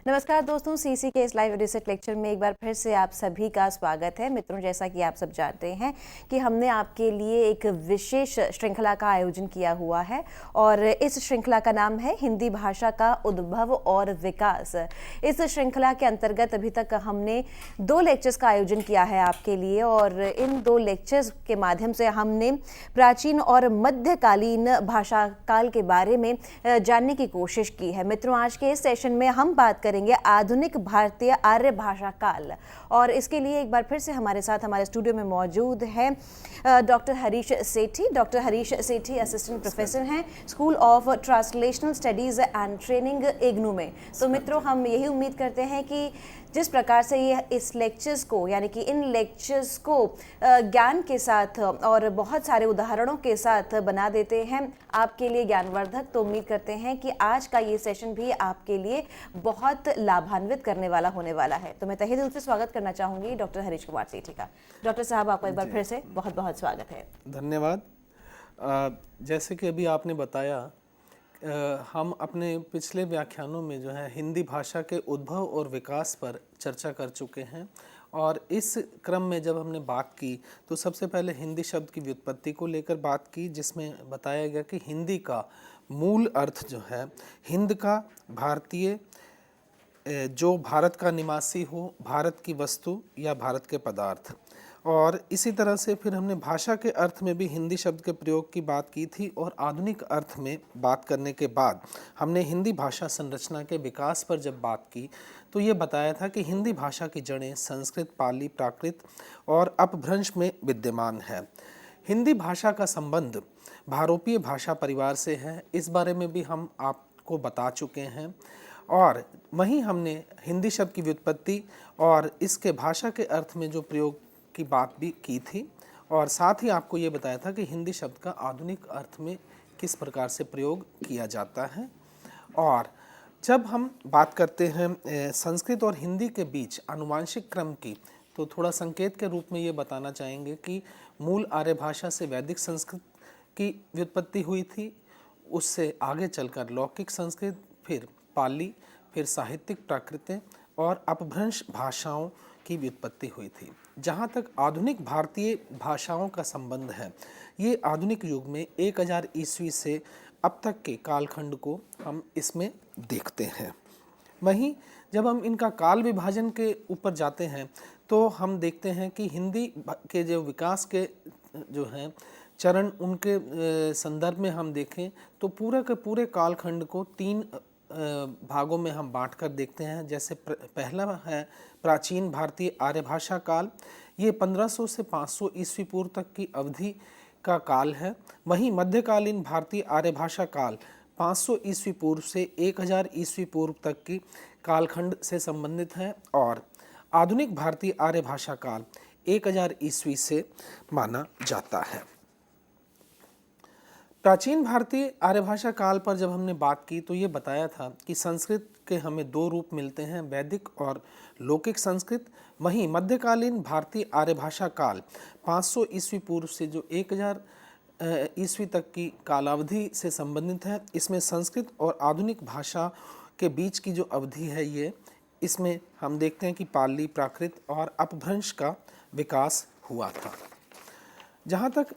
नमस्कार दोस्तों, सीसी के इस लाइव रिसेट लेक्चर में एक बार फिर से आप सभी का स्वागत है। मित्रों, जैसा कि आप सब जानते हैं कि हमने आपके लिए एक विशेष श्रृंखला का आयोजन किया हुआ है और इस श्रृंखला का नाम है हिंदी भाषा का उद्भव और विकास। इस श्रृंखला के अंतर्गत अभी तक हमने 2 लेक्चर्स का आयोजन किया है आपके लिए और इन 2 लेक्चर्स के माध्यम से हमने प्राचीन और मध्यकालीन भाषा काल के बारे में जानने की कोशिश की है। मित्रों, आज के इस सेशन में हम बात करेंगे आधुनिक भारतीय आर्य भाषा काल और इसके लिए एक बार फिर से हमारे साथ हमारे स्टूडियो में मौजूद है डॉक्टर हरीश सेठी। डॉक्टर हरीश सेठी असिस्टेंट प्रोफेसर हैं school of translational studies and training IGNOU में। तो मित्रों, हम यही उम्मीद करते हैं कि जिस प्रकार से ये इस लेक्चर्स को यानी कि इन लेक्चर्स को ज्ञान के साथ और बहुत सारे उदाहरणों के साथ बना देते हैं आपके लिए ज्ञानवर्धक, तो उम्मीद करते हैं कि आज का ये सेशन भी आपके लिए बहुत लाभान्वित करने वाला होने वाला है। तो मैं तहे दिल से स्वागत करना चाहूंगी डॉक्टर हरीश कुमार सेठी का। डॉक्टर साहब, आपको एक बार फिर से बहुत बहुत स्वागत है। धन्यवाद। जैसे कि अभी आपने बताया, हम अपने पिछले व्याख्यानों में जो है हिंदी भाषा के उद्भव और विकास पर चर्चा कर चुके हैं और इस क्रम में जब हमने बात की तो सबसे पहले हिंदी शब्द की व्युत्पत्ति को लेकर बात की, जिसमें बताया गया कि हिंदी का मूल अर्थ जो है हिंद का भारतीय, जो भारत का निवासी हो, भारत की वस्तु या भारत के पदार्थ। और इसी तरह से फिर हमने भाषा के अर्थ में भी हिंदी शब्द के प्रयोग की बात की थी और आधुनिक अर्थ में बात करने के बाद हमने हिंदी भाषा संरचना के विकास पर जब बात की तो ये बताया था कि हिंदी भाषा की जड़ें संस्कृत, पाली, प्राकृत और अपभ्रंश में विद्यमान है। हिंदी भाषा का संबंध भारोपीय भाषा परिवार से है, इस बारे में भी हम आपको बता चुके हैं। और वहीं हमने हिंदी शब्द की व्युत्पत्ति और इसके भाषा के अर्थ में जो प्रयोग की बात भी की थी और साथ ही आपको ये बताया था कि हिंदी शब्द का आधुनिक अर्थ में किस प्रकार से प्रयोग किया जाता है। और जब हम बात करते हैं संस्कृत और हिंदी के बीच आनुवांशिक क्रम की, तो थोड़ा संकेत के रूप में ये बताना चाहेंगे कि मूल आर्य भाषा से वैदिक संस्कृत की व्युत्पत्ति हुई थी, उससे आगे चलकर लौकिक संस्कृत, फिर पाली, फिर साहित्यिक प्राकृत और अपभ्रंश भाषाओं की व्युत्पत्ति हुई थी। जहाँ तक आधुनिक भारतीय भाषाओं का संबंध है, ये आधुनिक युग में 1000 ईस्वी से अब तक के कालखंड को हम इसमें देखते हैं। वहीं जब हम इनका काल विभाजन के ऊपर जाते हैं तो हम देखते हैं कि हिंदी के जो विकास के जो हैं चरण, उनके संदर्भ में हम देखें तो पूरे के पूरे कालखंड को 3 भागों में हम बांटकर देखते हैं। जैसे पहला है प्राचीन भारतीय आर्य भाषा काल, ये 1500 से 500 ईस्वी पूर्व तक की अवधि का काल है। वहीं मध्यकालीन भारतीय आर्य भाषा काल 500 ईस्वी पूर्व से 1000 ईस्वी पूर्व तक की कालखंड से संबंधित है और आधुनिक भारतीय आर्य भाषा काल 1000 ईस्वी से माना जाता है। प्राचीन भारतीय आर्य भाषा काल पर जब हमने बात की तो ये बताया था कि संस्कृत के हमें 2 रूप मिलते हैं, वैदिक और लौकिक संस्कृत। वहीं मध्यकालीन भारतीय आर्य भाषा काल 500 ईस्वी पूर्व से जो 1000 ईस्वी तक की कालावधि से संबंधित है। इसमें संस्कृत और आधुनिक भाषा के बीच की जो अवधि है, ये इसमें हम देखते हैं कि पाली, प्राकृत और अपभ्रंश का विकास हुआ था। जहाँ तक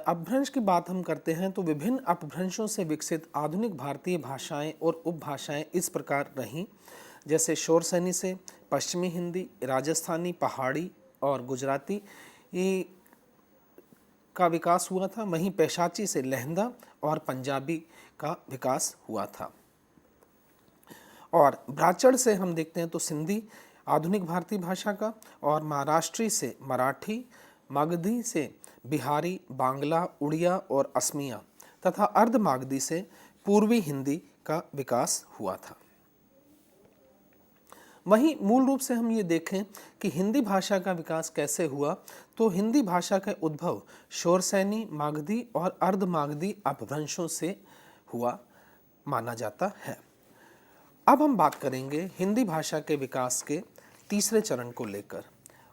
अपभ्रंश की बात हम करते हैं तो विभिन्न अपभ्रंशों से विकसित आधुनिक भारतीय भाषाएं और उपभाषाएं इस प्रकार रहीं, जैसे शोरसैनी से पश्चिमी हिंदी, राजस्थानी, पहाड़ी और गुजराती का विकास हुआ था। वहीं पैशाची से लहंदा और पंजाबी का विकास हुआ था। और ब्राह्मण से हम देखते हैं तो सिंधी आधुनिक भारतीय भाषा का, और महाराष्ट्री से मराठी, मगधी से बिहारी, बांग्ला, उड़िया और असमिया तथा अर्ध मागधी से पूर्वी हिंदी का विकास हुआ था। वहीं मूल रूप से हम ये देखें कि हिंदी भाषा का विकास कैसे हुआ, तो हिंदी भाषा का उद्भव शोरसैनी, मागधी और अर्ध मागधी अपभ्रंशों से हुआ माना जाता है। अब हम बात करेंगे हिंदी भाषा के विकास के तीसरे चरण को लेकर,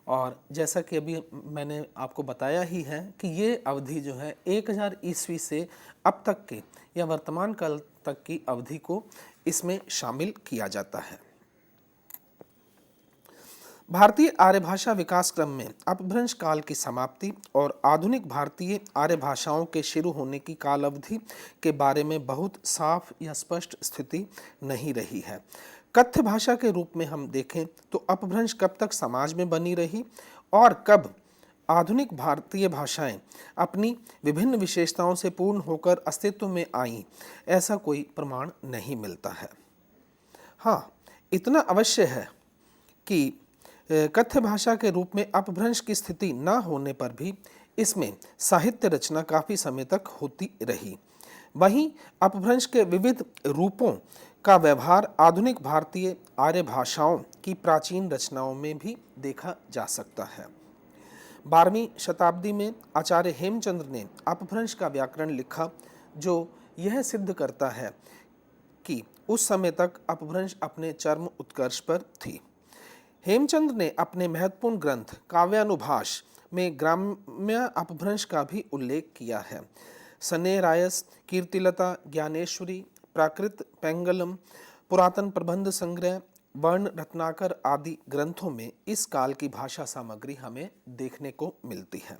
और जैसा कि अभी मैंने आपको बताया ही है कि ये अवधि जो है 1000 ईस्वी से अब तक के या वर्तमान काल तक की अवधि को इसमें शामिल किया जाता है। भारतीय आर्य भाषा विकास क्रम में अपभ्रंश काल की समाप्ति और आधुनिक भारतीय आर्य भाषाओं के शुरू होने की काल अवधि के बारे में बहुत साफ या स्पष्ट स्थिति नहीं रही है। कथ्य भाषा के रूप में हम देखें तो अपभ्रंश कब तक समाज में बनी रही और कब आधुनिक भारतीय भाषाएं अपनी विभिन्न विशेषताओं से पूर्ण होकर अस्तित्व में आईं, ऐसा कोई प्रमाण नहीं मिलता है। हाँ, इतना अवश्य है कि कथ्य भाषा के रूप में अपभ्रंश की स्थिति न होने पर भी इसमें साहित्य रचना काफ़ी समय तक होती रही। वहीं अपभ्रंश के विविध रूपों का व्यवहार आधुनिक भारतीय आर्य भाषाओं की प्राचीन रचनाओं में भी देखा जा सकता है। 12वीं शताब्दी में आचार्य हेमचंद्र ने अपभ्रंश का व्याकरण लिखा, जो यह सिद्ध करता है कि उस समय तक अपभ्रंश अपने चरम उत्कर्ष पर थी। हेमचंद्र ने अपने महत्वपूर्ण ग्रंथ काव्यानुभाष में ग्राम्य अपभ्रंश का भी उल्लेख किया है। सनेह रायस, कीर्तिलता, ज्ञानेश्वरी, प्राकृत पेंगलम, पुरातन प्रबंध संग्रह, वर्ण रत्नाकर आदि ग्रंथों में इस काल की भाषा सामग्री हमें देखने को मिलती है।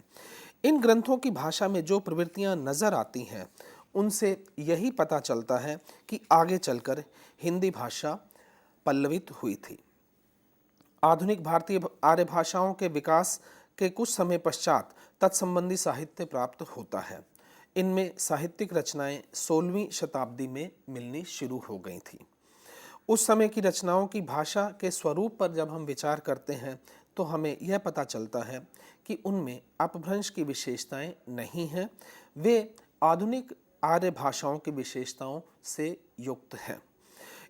इन ग्रंथों की भाषा में जो प्रवृत्तियां नजर आती हैं, उनसे यही पता चलता है कि आगे चलकर हिंदी भाषा पल्लवित हुई थी। आधुनिक भारतीय आर्य भाषाओं के विकास के कुछ समय पश्चात तत्संबंधी साहित्य प्राप्त होता है। इनमें साहित्यिक रचनाएं 16वीं शताब्दी में मिलनी शुरू हो गई थी। उस समय की रचनाओं की भाषा के स्वरूप पर जब हम विचार करते हैं तो हमें यह पता चलता है कि उनमें अपभ्रंश की विशेषताएं नहीं हैं, वे आधुनिक आर्य भाषाओं की विशेषताओं से युक्त हैं।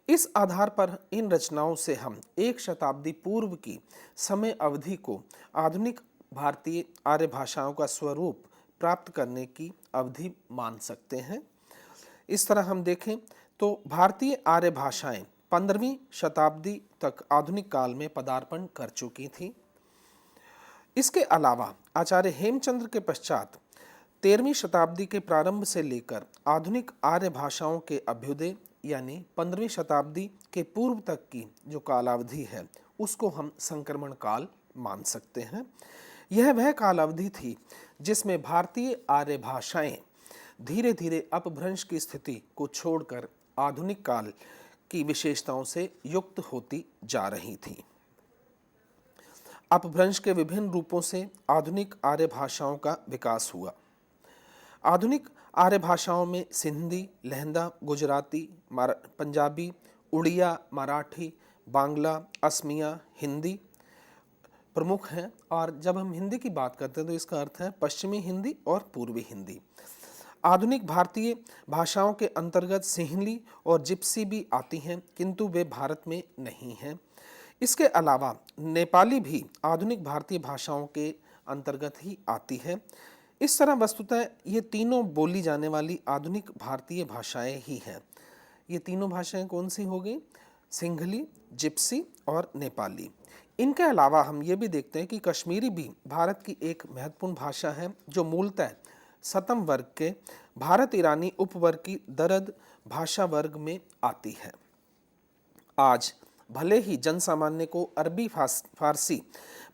इस आधार पर इन रचनाओं से हम एक शताब्दी पूर्व की समय अवधि को आधुनिक भारतीय आर्य भाषाओं का स्वरूप प्राप्त करने की अवधि मान सकते हैं। इस तरह हम देखें तो भारतीय आर्य भाषाएं 15वीं शताब्दी तक आधुनिक काल में पदार्पण कर चुकी थी। इसके अलावा आचार्य हेमचंद्र के पश्चात 13वीं शताब्दी के प्रारंभ से लेकर आधुनिक आर्य भाषाओं के अभ्युदय यानी 15वीं शताब्दी के पूर्व तक की जो कालावधि है, उसको हम संक्रमण काल मान सकते हैं। यह वह कालावधि थी जिसमें भारतीय आर्य भाषाएं धीरे धीरे अपभ्रंश की स्थिति को छोड़कर आधुनिक काल की विशेषताओं से युक्त होती जा रही थी। अपभ्रंश के विभिन्न रूपों से आधुनिक आर्य भाषाओं का विकास हुआ। आधुनिक आर्य भाषाओं में सिंधी, लहंदा, गुजराती, पंजाबी, उड़िया, मराठी, बांग्ला, असमिया, हिंदी प्रमुख हैं। और जब हम हिंदी की बात करते हैं तो इसका अर्थ है पश्चिमी हिंदी और पूर्वी हिंदी। आधुनिक भारतीय भाषाओं के अंतर्गत सिंहली और जिप्सी भी आती हैं, किंतु वे भारत में नहीं हैं। इसके अलावा नेपाली भी आधुनिक भारतीय भाषाओं के अंतर्गत ही आती है। इस तरह वस्तुतः ये तीनों बोली जाने वाली आधुनिक भारतीय भाषाएं ही हैं। ये तीनों भाषाएं कौन सी हो गई? सिंहली, जिप्सी और नेपाली। इनके अलावा हम ये भी देखते हैं कि कश्मीरी भी भारत की एक महत्वपूर्ण भाषा है, जो मूलतः सतम वर्ग के भारत ईरानी उपवर्ग की दरद भाषा वर्ग में आती है। आज भले ही जनसामान्य को अरबी फारसी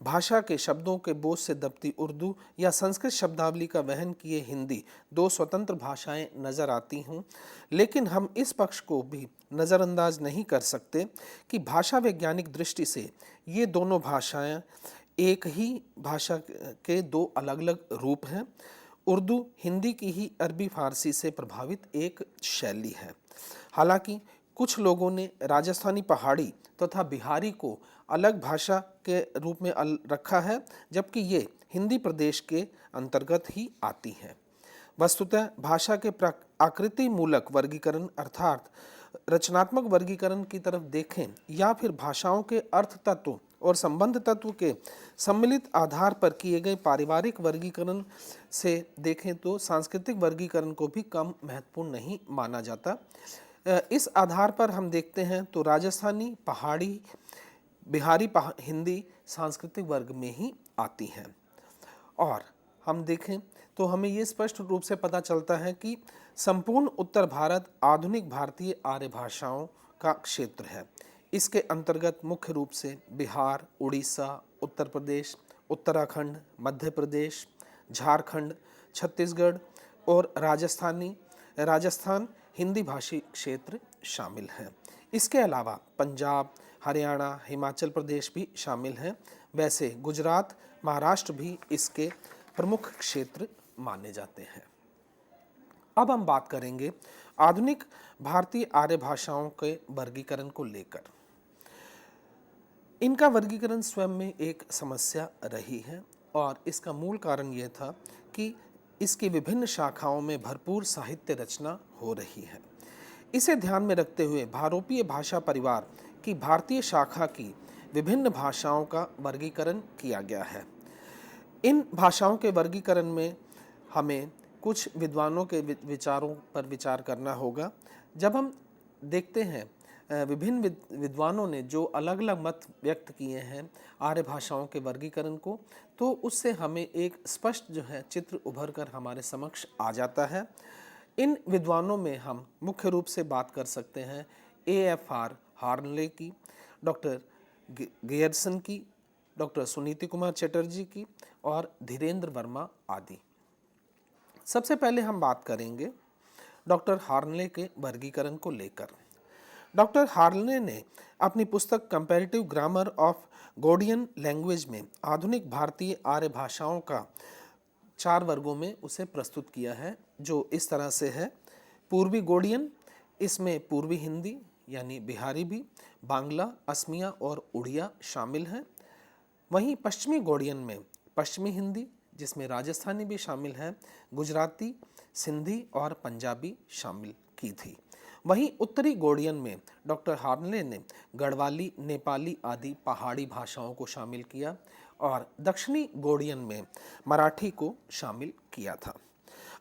भाषा के शब्दों के बोझ से दबती उर्दू या संस्कृत शब्दावली का वहन किए हिंदी दो स्वतंत्र भाषाएं नजर आती हों, लेकिन हम इस पक्ष को भी नज़रअंदाज नहीं कर सकते कि भाषा वैज्ञानिक दृष्टि से ये दोनों भाषाएं एक ही भाषा के दो अलग अलग रूप हैं। उर्दू हिंदी की ही अरबी फारसी से प्रभावित एक शैली है। हालांकि कुछ लोगों ने राजस्थानी पहाड़ी तथा बिहारी को अलग भाषा के रूप में रखा है, जबकि ये हिंदी प्रदेश के अंतर्गत ही आती हैं। वस्तुतः भाषा के आकृति मूलक वर्गीकरण अर्थात रचनात्मक वर्गीकरण की तरफ देखें या फिर भाषाओं के अर्थ तत्व और संबंध तत्व के सम्मिलित आधार पर किए गए पारिवारिक वर्गीकरण से देखें तो सांस्कृतिक वर्गीकरण को भी कम महत्वपूर्ण नहीं माना जाता। इस आधार पर हम देखते हैं तो राजस्थानी, पहाड़ी, बिहारी हिंदी सांस्कृतिक वर्ग में ही आती हैं। और हम देखें तो हमें ये स्पष्ट रूप से पता चलता है कि संपूर्ण उत्तर भारत आधुनिक भारतीय आर्य भाषाओं का क्षेत्र है। इसके अंतर्गत मुख्य रूप से बिहार, उड़ीसा, उत्तर प्रदेश, उत्तराखंड, मध्य प्रदेश, झारखंड, छत्तीसगढ़ और राजस्थान हिंदी भाषी क्षेत्र शामिल हैं। इसके अलावा पंजाब, हरियाणा, हिमाचल प्रदेश भी शामिल हैं। वैसे गुजरात, महाराष्ट्र भी इसके प्रमुख क्षेत्र माने जाते हैं। अब हम बात करेंगे आधुनिक भारतीय आर्य भाषाओं के वर्गीकरण को लेकर। इनका वर्गीकरण स्वयं में एक समस्या रही है और इसका मूल कारण यह था कि इसकी विभिन्न शाखाओं में भरपूर साहित्य रचना हो रही है। इसे ध्यान में रखते हुए भारोपीय भाषा परिवार की भारतीय शाखा की विभिन्न भाषाओं का वर्गीकरण किया गया है। इन भाषाओं के वर्गीकरण में हमें कुछ विद्वानों के विचारों पर विचार करना होगा। जब हम देखते हैं विभिन्न विद्वानों ने जो अलग अलग मत व्यक्त किए हैं आर्य भाषाओं के वर्गीकरण को, तो उससे हमें एक स्पष्ट जो है चित्र उभर कर हमारे समक्ष आ जाता है। इन विद्वानों में हम मुख्य रूप से बात कर सकते हैं AFR हार्नले की, डॉक्टर गियर्सन की, डॉक्टर सुनीति कुमार चटर्जी की और धीरेन्द्र वर्मा आदि। सबसे पहले हम बात करेंगे डॉक्टर हार्नले के वर्गीकरण को लेकर। डॉक्टर हार्नले ने अपनी पुस्तक comparative grammar of Gouldian language में आधुनिक भारतीय आर्य भाषाओं का 4 वर्गों में उसे प्रस्तुत किया है, जो इस तरह से है। पूर्वी गोडियन, इसमें पूर्वी हिंदी यानी बिहारी भी, बांग्ला, असमिया और उड़िया शामिल हैं। वहीं पश्चिमी गोडियन में पश्चिमी हिंदी, जिसमें राजस्थानी भी शामिल है, गुजराती, सिंधी और पंजाबी शामिल की थी। वहीं उत्तरी गोडियन में डॉक्टर हार्नले ने गढ़वाली, नेपाली आदि पहाड़ी भाषाओं को शामिल किया और दक्षिणी गोडियन में मराठी को शामिल किया था।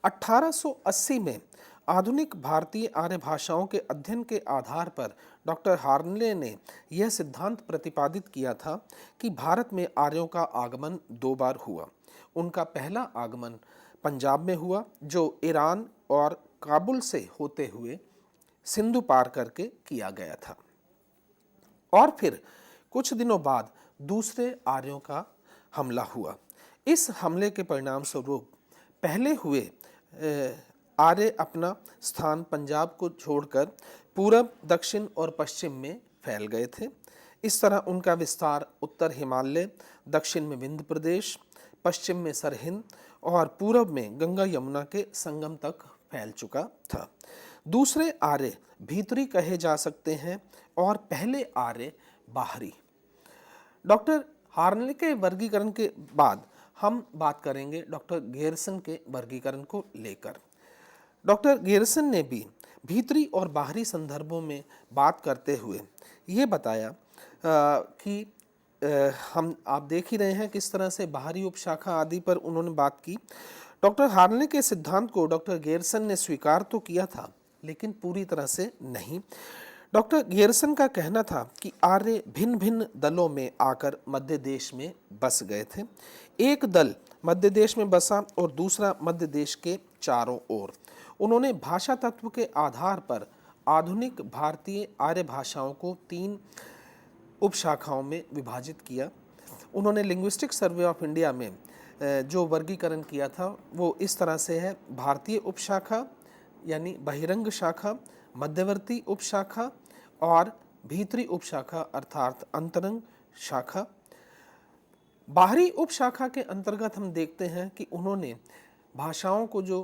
1880 में आधुनिक भारतीय आर्य भाषाओं के अध्ययन के आधार पर डॉक्टर हार्नले ने यह सिद्धांत प्रतिपादित किया था कि भारत में आर्यों का आगमन 2 बार हुआ। उनका पहला आगमन पंजाब में हुआ, जो ईरान और काबुल से होते हुए सिंधु पार करके किया गया था, और फिर कुछ दिनों बाद दूसरे आर्यों का हमला हुआ। इस हमले के परिणाम स्वरूप पहले हुए आर्य अपना स्थान पंजाब को छोड़कर पूरब, दक्षिण और पश्चिम में फैल गए थे। इस तरह उनका विस्तार उत्तर हिमालय, दक्षिण में विंध्य प्रदेश, पश्चिम में सरहिंद और पूरब में गंगा यमुना के संगम तक फैल चुका था। दूसरे आर्य भीतरी कहे जा सकते हैं और पहले आर्य बाहरी। डॉक्टर हार्नले के वर्गीकरण के बाद हम बात करेंगे डॉक्टर गियर्सन के वर्गीकरण को लेकर। डॉक्टर गियर्सन ने भी भीतरी और बाहरी संदर्भों में बात करते हुए ये बताया कि आप देख ही रहे हैं किस तरह से बाहरी उपशाखा आदि पर उन्होंने बात की। डॉक्टर हार्नले के सिद्धांत को डॉक्टर गियर्सन ने स्वीकार तो किया था, लेकिन पूरी तरह से नहीं। डॉक्टर गियर्सन का कहना था कि आर्य भिन्न भिन्न दलों में आकर मध्य देश में बस गए थे। एक दल मध्य देश में बसा और दूसरा मध्य देश के चारों ओर। उन्होंने भाषा तत्व के आधार पर आधुनिक भारतीय आर्य भाषाओं को 3 उपशाखाओं में विभाजित किया। उन्होंने लिंग्विस्टिक सर्वे ऑफ इंडिया में जो वर्गीकरण किया था वो इस तरह से है: भारतीय उपशाखा यानी बहिरंग शाखा, मध्यवर्ती उपशाखा और भीतरी उपशाखा अर्थात अंतरंग शाखा। बाहरी उपशाखा के अंतर्गत हम देखते हैं कि उन्होंने भाषाओं को जो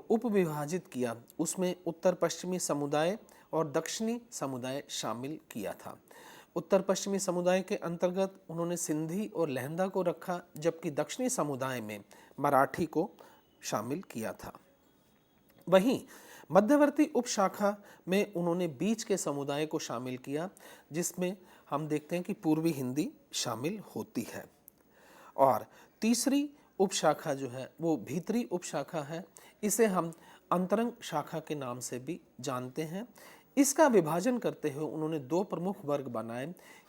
उपविभाजित किया उसमें उत्तर पश्चिमी समुदाय और दक्षिणी समुदाय शामिल किया था। उत्तर पश्चिमी समुदाय के अंतर्गत उन्होंने सिंधी और लहंदा को रखा, जबकि दक्षिणी समुदाय में मराठी को शामिल किया था। वहीं मध्यवर्ती उपशाखा में उन्होंने बीच के समुदाय को शामिल किया, जिसमें हम देखते हैं कि पूर्वी हिंदी शामिल होती है। और तीसरी उपशाखा जो है वो भीतरी उपशाखा है। इसे हम अंतरंग शाखा के नाम से भी जानते हैं। इसका विभाजन करते हुए उन्होंने 2 प्रमुख वर्ग बनाए: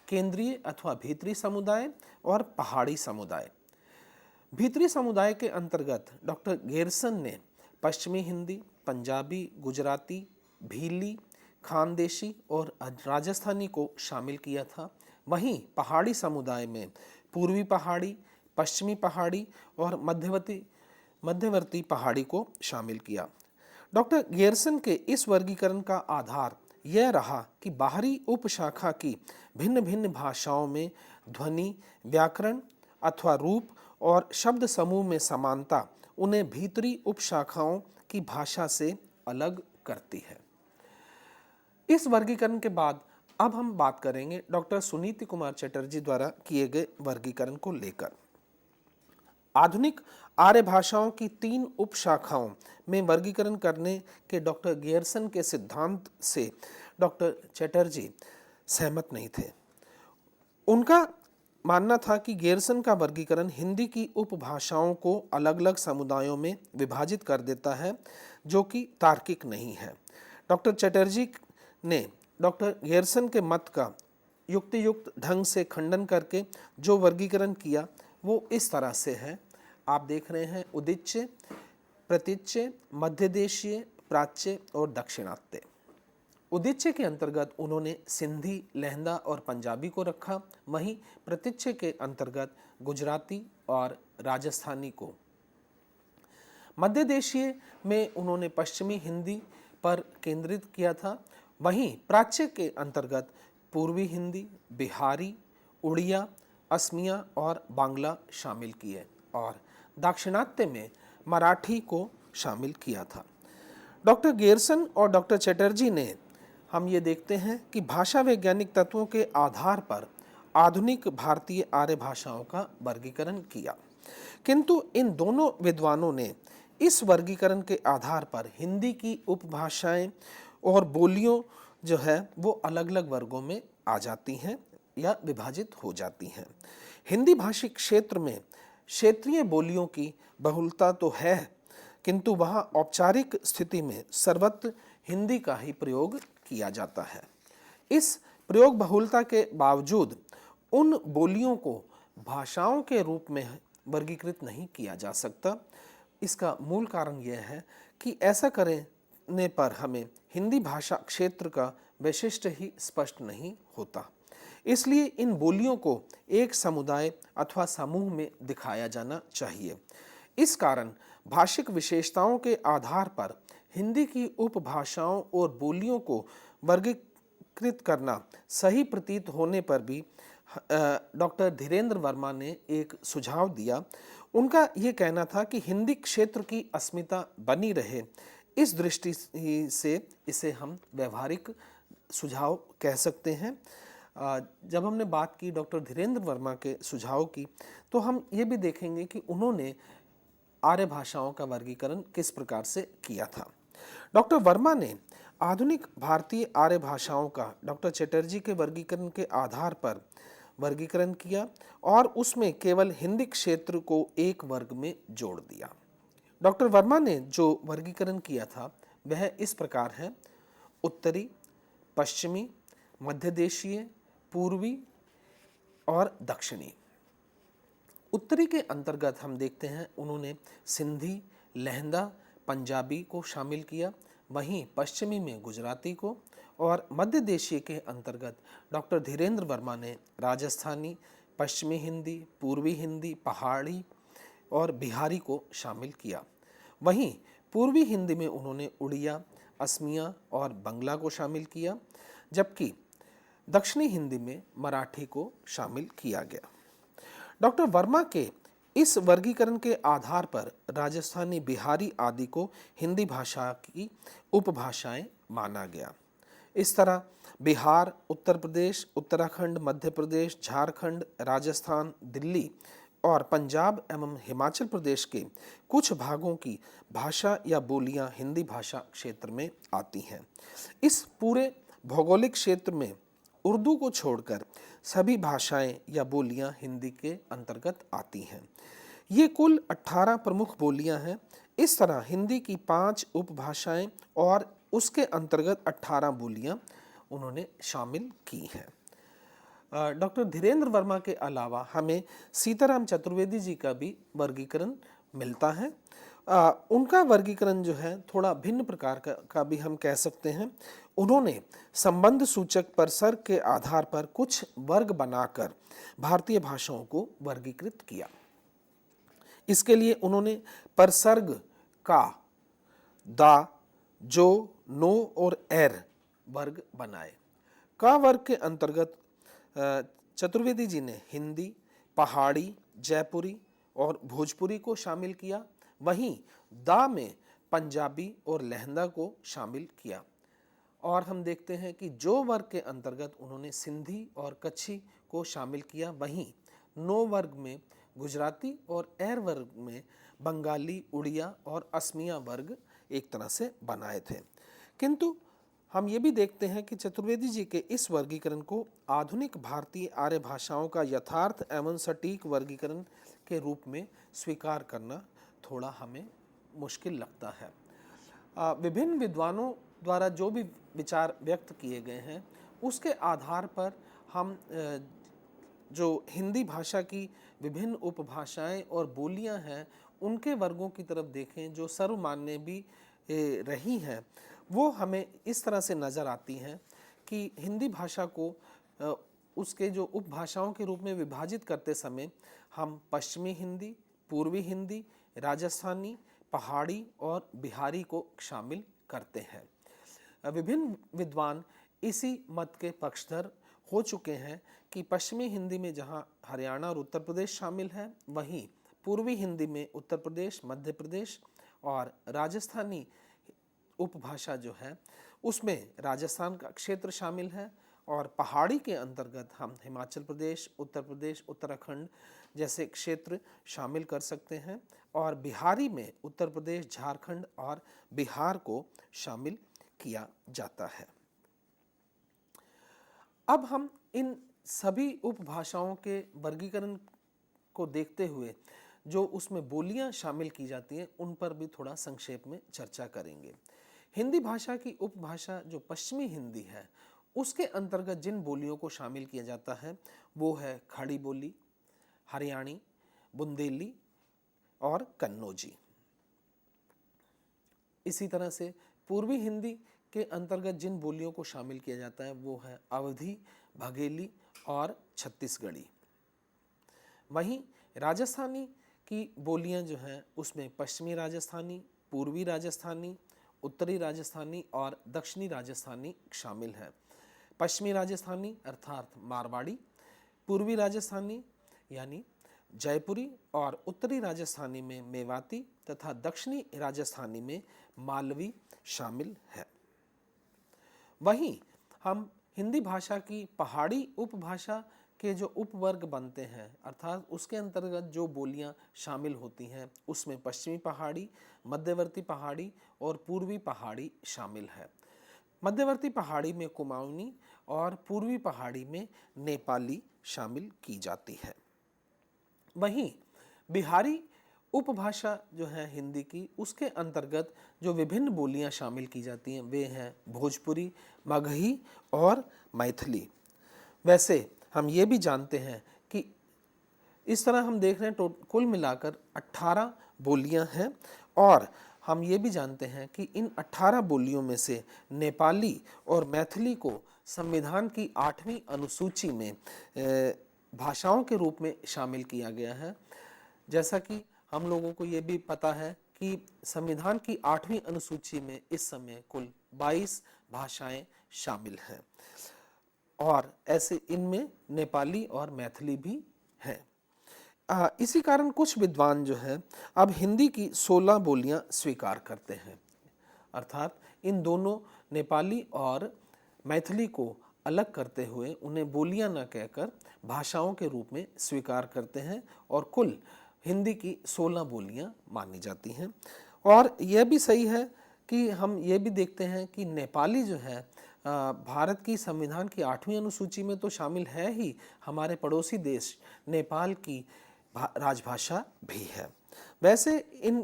केंद्रीय अथवा भीतरी समुदाय और पहाड़ी समुदाय। भीतरी समुदाय के अंतर्गत डॉक्टर गियर्सन ने पश्चिमी हिंदी, पंजाबी, गुजराती, भीली, खानदेशी और राजस्थानी को शामिल किया था। वहीं पहाड़ी समुदाय में पूर्वी पहाड़ी, पश्चिमी पहाड़ी और मध्यवर्ती पहाड़ी को शामिल किया। डॉक्टर गियर्सन के इस वर्गीकरण का आधार यह रहा कि बाहरी उपशाखा की भिन्न भिन्न भाषाओं में ध्वनि, व्याकरण अथवा रूप और शब्द समूह में समानता उन्हें भीतरी उपशाखाओं की भाषा से अलग करती है। इस वर्गीकरण के बाद अब हम बात करेंगे डॉक्टर सुनीति कुमार चटर्जी द्वारा किए गए वर्गीकरण को लेकर। आधुनिक आर्य भाषाओं की 3 उपशाखाओं में वर्गीकरण करने के डॉक्टर गियर्सन के सिद्धांत से डॉक्टर चटर्जी सहमत नहीं थे। उनका मानना था कि गियर्सन का वर्गीकरण हिंदी की उपभाषाओं को अलग अलग समुदायों में विभाजित कर देता है, जो कि तार्किक नहीं है। डॉक्टर चटर्जी ने डॉक्टर गियर्सन के मत का युक्तियुक्त ढंग से खंडन करके जो वर्गीकरण किया वो इस तरह से है। आप देख रहे हैं उदिच्य, प्रतीच्य, मध्यदेशीय, प्राच्य और दक्षिणात्य। उदिच्य के अंतर्गत उन्होंने सिंधी, लहंदा और पंजाबी को रखा। वहीं प्रतीच्य के अंतर्गत गुजराती और राजस्थानी को। मध्यदेशीय में उन्होंने पश्चिमी हिंदी पर केंद्रित किया था। वहीं प्राच्य के अंतर्गत पूर्वी हिंदी, बिहारी, उड़िया, असमिया और बांग्ला शामिल किए और दाक्षिणात्य में मराठी को शामिल किया था। डॉक्टर गियर्सन और डॉक्टर चटर्जी ने हम ये देखते हैं कि भाषा वैज्ञानिक तत्वों के आधार पर आधुनिक भारतीय आर्य भाषाओं का वर्गीकरण किया, किंतु इन दोनों विद्वानों ने इस वर्गीकरण के आधार पर हिंदी की उपभाषाएं और बोलियों जो है वो अलग अलग वर्गों में आ जाती हैं या विभाजित हो जाती हैं। हिंदी भाषी क्षेत्र में क्षेत्रीय बोलियों की बहुलता तो है, किंतु वहाँ औपचारिक स्थिति में सर्वत्र हिंदी का ही प्रयोग किया जाता है। इस प्रयोग बहुलता के बावजूद उन बोलियों को भाषाओं के रूप में वर्गीकृत नहीं किया जा सकता। इसका मूल कारण यह है कि ऐसा करने पर हमें हिंदी भाषा क्षेत्र का वैशिष्ट्य ही स्पष्ट नहीं होता। इसलिए इन बोलियों को एक समुदाय अथवा समूह में दिखाया जाना चाहिए। इस कारण भाषिक विशेषताओं के आधार पर हिंदी की उपभाषाओं और बोलियों को वर्गीकृत करना सही प्रतीत होने पर भी डॉक्टर धीरेन्द्र वर्मा ने एक सुझाव दिया। उनका ये कहना था कि हिंदी क्षेत्र की अस्मिता बनी रहे, इस दृष्टि से इसे हम व्यवहारिक सुझाव कह सकते हैं। जब हमने बात की डॉक्टर धीरेन्द्र वर्मा के सुझाव की, तो हम ये भी देखेंगे कि उन्होंने आर्य भाषाओं का वर्गीकरण किस प्रकार से किया था। डॉक्टर वर्मा ने आधुनिक भारतीय आर्य भाषाओं का डॉक्टर चटर्जी के वर्गीकरण के आधार पर वर्गीकरण किया और उसमें केवल हिंदी क्षेत्र को एक वर्ग में जोड़ दिया। डॉक्टर वर्मा ने जो वर्गीकरण किया था वह इस प्रकार है: उत्तरी, पश्चिमी, मध्यदेशीय, पूर्वी और दक्षिणी। उत्तरी के अंतर्गत हम देखते हैं उन्होंने सिंधी, लहंदा, पंजाबी को शामिल किया। वहीं पश्चिमी में गुजराती को और मध्य देशीय के अंतर्गत डॉक्टर धीरेन्द्र वर्मा ने राजस्थानी, पश्चिमी हिंदी, पूर्वी हिंदी, पहाड़ी और बिहारी को शामिल किया। वहीं पूर्वी हिंदी में उन्होंने उड़िया, असमिया और बंगला को शामिल किया, जबकि दक्षिणी हिंदी में मराठी को शामिल किया गया। डॉक्टर वर्मा के इस वर्गीकरण के आधार पर राजस्थानी, बिहारी आदि को हिंदी भाषा की उपभाषाएं माना गया। इस तरह बिहार, उत्तर प्रदेश, उत्तराखंड, मध्य प्रदेश, झारखंड, राजस्थान, दिल्ली और पंजाब एवं हिमाचल प्रदेश के कुछ भागों की भाषा या बोलियां हिंदी भाषा क्षेत्र में आती हैं। इस पूरे भौगोलिक क्षेत्र में उर्दू को छोड़कर सभी भाषाएं या बोलियां हिंदी के अंतर्गत आती हैं। ये कुल 18 प्रमुख बोलियां हैं। इस तरह हिंदी की 5 उपभाषाएं और उसके अंतर्गत 18 बोलियां उन्होंने शामिल की हैं। डॉक्टर धीरेन्द्र वर्मा के अलावा हमें सीताराम चतुर्वेदी जी का भी वर्गीकरण मिलता है। उनका वर्गीकरण जो है थोड़ा भिन्न प्रकार का भी हम कह सकते हैं। उन्होंने संबंध सूचक परसर्ग के आधार पर कुछ वर्ग बनाकर भारतीय भाषाओं को वर्गीकृत किया। इसके लिए उन्होंने परसर्ग का, दा, जो, नो और एर वर्ग बनाए। का वर्ग के अंतर्गत चतुर्वेदी जी ने हिंदी, पहाड़ी, जयपुरी और भोजपुरी को शामिल किया। वहीं दा में पंजाबी और लहंदा को शामिल किया। और हम देखते हैं कि जो वर्ग के अंतर्गत उन्होंने सिंधी और कच्छी को शामिल किया, वहीं नो वर्ग में गुजराती और एर वर्ग में बंगाली, उड़िया और असमिया वर्ग एक तरह से बनाए थे। किंतु हम ये भी देखते हैं कि चतुर्वेदी जी के इस वर्गीकरण को आधुनिक भारतीय आर्य भाषाओं का यथार्थ एवं सटीक वर्गीकरण के रूप में स्वीकार करना थोड़ा हमें मुश्किल लगता है। विभिन्न विद्वानों द्वारा जो भी विचार व्यक्त किए गए हैं, उसके आधार पर हम जो हिंदी भाषा की विभिन्न उपभाषाएं और बोलियां हैं, उनके वर्गों की तरफ देखें जो सर्वमान्य भी रही हैं, वो हमें इस तरह से नज़र आती हैं कि हिंदी भाषा को उसके जो उपभाषाओं के रूप में विभाजित करते समय हम पश्चिमी हिंदी, पूर्वी हिंदी, राजस्थानी, पहाड़ी और बिहारी को शामिल करते हैं। विभिन्न विद्वान इसी मत के पक्षधर हो चुके हैं कि पश्चिमी हिंदी में जहां हरियाणा और उत्तर प्रदेश शामिल है, वहीं पूर्वी हिंदी में उत्तर प्रदेश, मध्य प्रदेश और राजस्थानी उपभाषा जो है उसमें राजस्थान का क्षेत्र शामिल है। और पहाड़ी के अंतर्गत हम हिमाचल प्रदेश, उत्तर प्रदेश, उत्तराखंड जैसे क्षेत्र शामिल कर सकते हैं। और बिहारी में उत्तर प्रदेश, झारखंड और बिहार को शामिल किया जाता है। अब हम इन सभी उपभाषाओं के वर्गीकरण को देखते हुए जो उसमें बोलियां शामिल की जाती हैं, उन पर भी थोड़ा संक्षेप में चर्चा करेंगे। हिंदी भाषा की उपभाषा जो पश्चिमी हिंदी है, उसके अंतर्गत जिन बोलियों को शामिल किया जाता है वो है खड़ी बोली, हरियाणी, बुंदेली और कन्नौजी। इसी तरह से पूर्वी हिंदी के अंतर्गत जिन बोलियों को शामिल किया जाता है वो है अवधी, बघेली और छत्तीसगढ़ी। वहीं राजस्थानी की बोलियां जो हैं उसमें पश्चिमी राजस्थानी, पूर्वी राजस्थानी, उत्तरी राजस्थानी और दक्षिणी राजस्थानी शामिल है। पश्चिमी राजस्थानी अर्थात मारवाड़ी, पूर्वी राजस्थानी यानी जयपुरी और उत्तरी राजस्थानी में मेवाती तथा दक्षिणी राजस्थानी में मालवी शामिल है। वहीं हम हिंदी भाषा की पहाड़ी उपभाषा के जो उपवर्ग बनते हैं, अर्थात उसके अंतर्गत जो बोलियां शामिल होती हैं, उसमें पश्चिमी पहाड़ी, मध्यवर्ती पहाड़ी और पूर्वी पहाड़ी शामिल है। मध्यवर्ती पहाड़ी में कुमाऊनी और पूर्वी पहाड़ी में नेपाली शामिल की जाती है। वहीं बिहारी उपभाषा जो है हिंदी की, उसके अंतर्गत जो विभिन्न बोलियां शामिल की जाती हैं वे हैं भोजपुरी, मगही और मैथिली। वैसे हम ये भी जानते हैं कि इस तरह हम देख रहे हैं कुल मिलाकर 18 बोलियां हैं। और हम ये भी जानते हैं कि इन 18 बोलियों में से नेपाली और मैथिली को संविधान की 8वीं अनुसूची में भाषाओं के रूप में शामिल किया गया है। जैसा कि हम लोगों को ये भी पता है कि संविधान की 8वीं अनुसूची में इस समय कुल 22 भाषाएं शामिल हैं और ऐसे इनमें नेपाली और मैथिली भी है। इसी कारण कुछ विद्वान जो है अब हिंदी की 16 बोलियां स्वीकार करते हैं, अर्थात इन दोनों नेपाली और मैथिली को अलग करते हुए उन्हें बोलियां न कहकर भाषाओं के रूप में स्वीकार करते हैं और कुल हिंदी की 16 बोलियां मानी जाती हैं। और यह भी सही है कि हम ये भी देखते हैं कि नेपाली जो है भारत की संविधान की 8वीं अनुसूची में तो शामिल है ही, हमारे पड़ोसी देश नेपाल की राजभाषा भी है। वैसे इन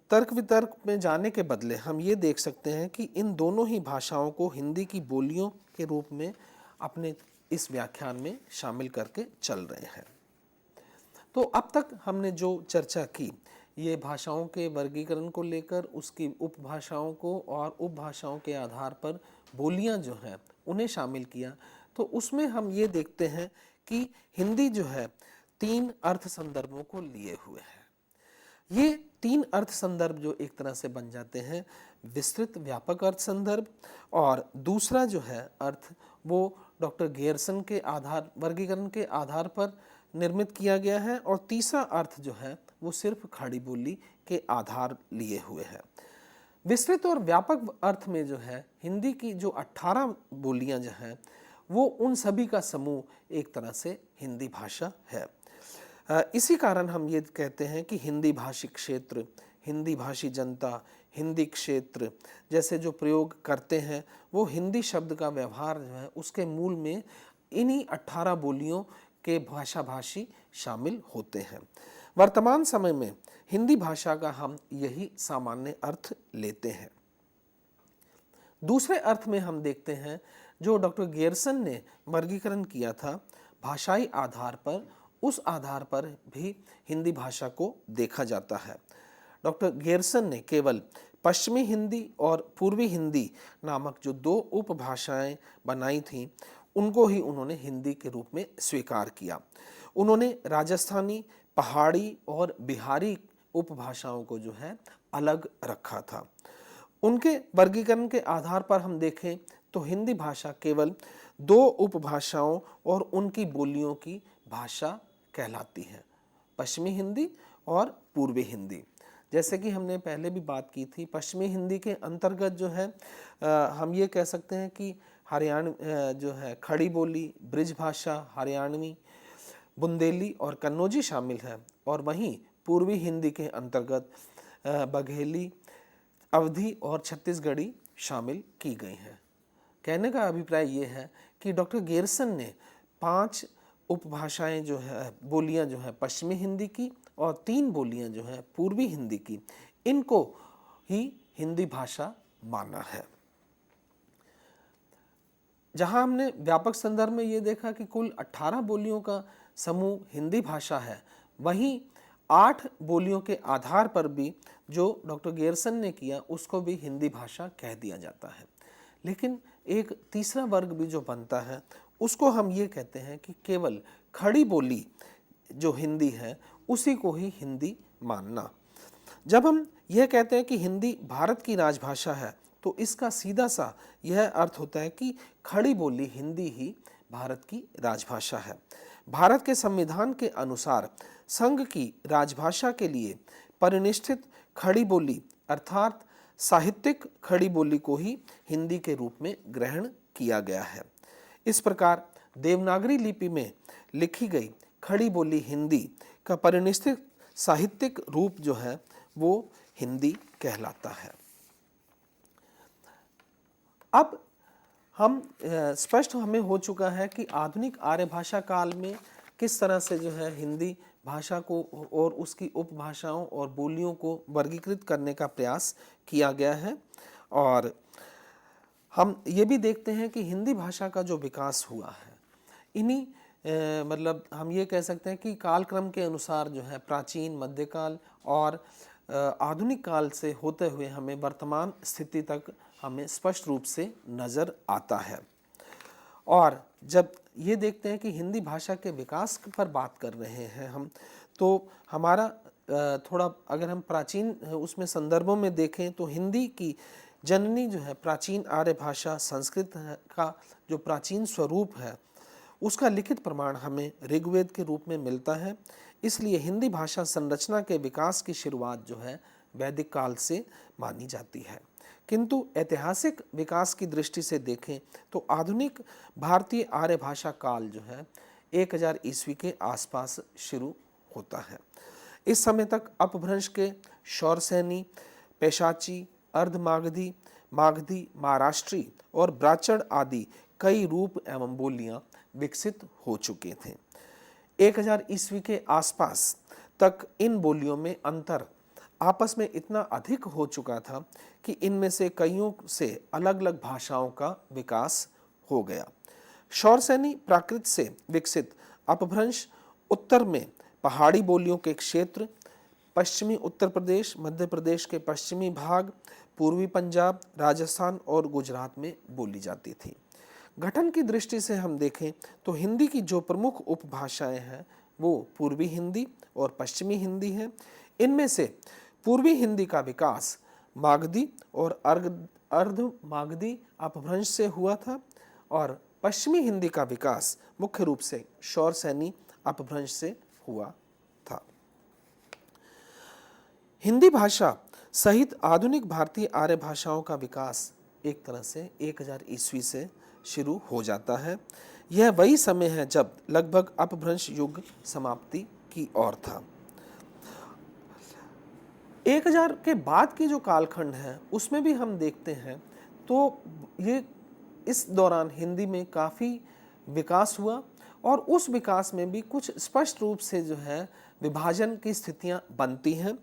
तर्क वितर्क में जाने के बदले हम ये देख सकते हैं कि इन दोनों ही भाषाओं को हिंदी की बोलियों के रूप में अपने इस व्याख्यान में शामिल करके चल रहे हैं। तो अब तक हमने जो चर्चा की, ये भाषाओं के वर्गीकरण को लेकर उसकी उपभाषाओं को और उपभाषाओं के आधार पर बोलियां जो हैं उन्हें शामिल किया। तो उसमें हम ये देखते हैं कि हिंदी जो है 3 अर्थ संदर्भों को लिए हुए है। ये 3 अर्थ संदर्भ जो एक तरह से बन जाते हैं विस्तृत व्यापक अर्थ संदर्भ, और दूसरा जो है अर्थ वो डॉक्टर गियर्सन के आधार वर्गीकरण के आधार पर निर्मित किया गया है, और तीसरा अर्थ जो है वो सिर्फ खड़ी बोली के आधार लिए हुए है। विस्तृत और व्यापक अर्थ में जो है हिंदी की जो 18 बोलियां जो हैं वो उन सभी का समूह एक तरह से हिंदी भाषा है। इसी कारण हम ये कहते हैं कि हिंदी भाषी क्षेत्र, हिंदी भाषी जनता, हिंदी क्षेत्र जैसे जो प्रयोग करते हैं वो हिंदी शब्द का व्यवहार जो है उसके मूल में इन्हीं 18 बोलियों के भाषा भाषी शामिल होते हैं। वर्तमान समय में हिंदी भाषा का हम यही सामान्य अर्थ लेते हैं। दूसरे अर्थ में हम देखते हैं जो डॉक्टर गियर्सन ने वर्गीकरण किया था भाषाई आधार पर, उस आधार पर भी हिंदी भाषा को देखा जाता है। डॉक्टर गियर्सन ने केवल पश्चिमी हिंदी और पूर्वी हिंदी नामक जो 2 उपभाषाएं बनाई थीं उनको ही उन्होंने हिंदी के रूप में स्वीकार किया। उन्होंने राजस्थानी, पहाड़ी और बिहारी उपभाषाओं को जो है अलग रखा था। उनके वर्गीकरण के आधार पर हम देखें तो हिंदी भाषा केवल 2 उपभाषाओं और उनकी बोलियों की भाषा कहलाती है, पश्चिमी हिंदी और पूर्वी हिंदी। जैसे कि हमने पहले भी बात की थी, पश्चिमी हिंदी के अंतर्गत जो है हम ये कह सकते हैं कि जो है खड़ी बोली, ब्रिज भाषा, हरियाणवी, बुंदेली और कन्नौजी शामिल है, और वहीं पूर्वी हिंदी के अंतर्गत बघेली, अवधी और छत्तीसगढ़ी शामिल की गई हैं। कहने का अभिप्राय ये है कि डॉक्टर गियर्सन ने 5 उपभाषाएं जो है, बोलियां जो है पश्चिमी हिंदी की और 3 बोलियां जो है पूर्वी हिंदी की, इनको ही हिंदी भाषा माना है। जहां हमने व्यापक संदर्भ में ये देखा कि कुल 18 बोलियों का समूह हिंदी भाषा है, वहीं 8 बोलियों के आधार पर भी जो डॉक्टर गियर्सन ने किया उसको भी हिंदी भाषा कह दिया जाता है। लेकिन एक तीसरा वर्ग भी जो बनता है उसको हम ये कहते हैं कि केवल खड़ी बोली जो हिंदी है उसी को ही हिंदी मानना। जब हम यह कहते हैं कि हिंदी भारत की राजभाषा है तो इसका सीधा सा यह अर्थ होता है कि खड़ी बोली हिंदी ही भारत की राजभाषा है। भारत के संविधान के अनुसार संघ की राजभाषा के लिए परिनिष्ठित खड़ी बोली अर्थात साहित्यिक खड़ी बोली को ही हिंदी के रूप में ग्रहण किया गया है। इस प्रकार देवनागरी लिपि में लिखी गई खड़ी बोली हिंदी का परिनिष्ठित साहित्यिक रूप जो है वो हिंदी कहलाता है। अब हम स्पष्ट हमें हो चुका है कि आधुनिक आर्य भाषा काल में किस तरह से जो है हिंदी भाषा को और उसकी उपभाषाओं और बोलियों को वर्गीकृत करने का प्रयास किया गया है, और हम ये भी देखते हैं कि हिंदी भाषा का जो विकास हुआ है इन्हीं मतलब हम ये कह सकते हैं कि कालक्रम के अनुसार जो है प्राचीन, मध्यकाल और आधुनिक काल से होते हुए हमें वर्तमान स्थिति तक हमें स्पष्ट रूप से नज़र आता है। और जब ये देखते हैं कि हिंदी भाषा के विकास पर बात कर रहे हैं हम, तो हमारा थोड़ा अगर हम प्राचीन उसमें संदर्भों में देखें तो हिंदी की जननी जो है प्राचीन आर्य भाषा संस्कृत का जो प्राचीन स्वरूप है उसका लिखित प्रमाण हमें ऋग्वेद के रूप में मिलता है। इसलिए हिंदी भाषा संरचना के विकास की शुरुआत जो है वैदिक काल से मानी जाती है। किंतु ऐतिहासिक विकास की दृष्टि से देखें तो आधुनिक भारतीय आर्य भाषा काल जो है 1000 ईस्वी के आसपास शुरू होता है। इस समय तक अपभ्रंश के शौरसैनी, पेशाची, अर्धमागधी, मागधी, महाराष्ट्री और ब्राह्मण आदि कई रूप एवं बोलियां विकसित हो चुके थे। 1000 ईस्वी के आसपास तक इन बोलियों में अंतर आपस में इतना अधिक हो चुका था कि इनमें से कईयों से अलग अलग भाषाओं का विकास हो गया। शौरसैनी प्राकृत से विकसित अपभ्रंश उत्तर में पहाड़ी बोलियों के क्षेत्र पश्चिमी उत्तर प्रदेश, मध्य प्रदेश के पश्चिमी भाग, पूर्वी पंजाब, राजस्थान और गुजरात में बोली जाती थी। गठन की दृष्टि से हम देखें तो हिंदी की जो प्रमुख उपभाषाएं हैं वो पूर्वी हिंदी और पश्चिमी हिंदी है। इनमें से पूर्वी हिंदी का विकास मागधी और अर्ध मागधी अपभ्रंश से हुआ था और पश्चिमी हिंदी का विकास मुख्य रूप से शौरसैनी अपभ्रंश से हुआ था। हिंदी भाषा सहित आधुनिक भारतीय आर्य भाषाओं का विकास एक तरह से 1000 ईस्वी से शुरू हो जाता है। यह वही समय है जब लगभग अपभ्रंश युग समाप्ति की ओर था। 1000 के बाद की जो कालखंड है उसमें भी हम देखते हैं तो ये इस दौरान हिंदी में काफ़ी विकास हुआ और उस विकास में भी कुछ स्पष्ट रूप से जो है विभाजन की स्थितियां बनती हैं।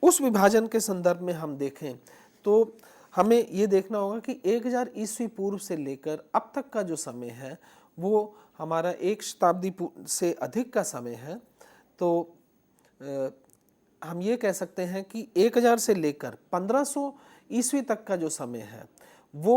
उस विभाजन के संदर्भ में हम देखें तो हमें ये देखना होगा कि 1000 ईस्वी पूर्व से लेकर अब तक का जो समय है वो हमारा 1 शताब्दी से अधिक का समय है। तो हम ये कह सकते हैं कि 1000 से लेकर 1500 ईस्वी तक का जो समय है वो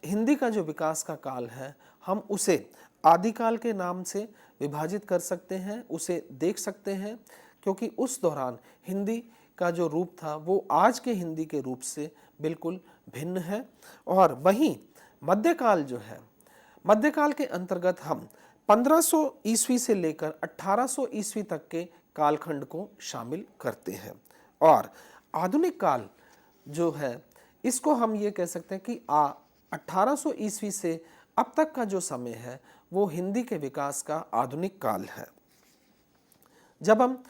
हिंदी का जो विकास का काल है हम उसे आदिकाल के नाम से विभाजित कर सकते हैं, उसे देख सकते हैं, क्योंकि उस दौरान हिंदी का जो रूप था वो आज के हिंदी के रूप से बिल्कुल भिन्न है। और वहीं मध्यकाल जो है, मध्यकाल के अंतर्गत हम 1500 ईस्वी से लेकर 1800 ईस्वी तक के कालखंड को शामिल करते हैं। और आधुनिक काल जो है इसको हम ये कह सकते हैं कि 1800 ईस्वी से अब तक का जो समय है वो हिंदी के विकास का आधुनिक काल है। जब हम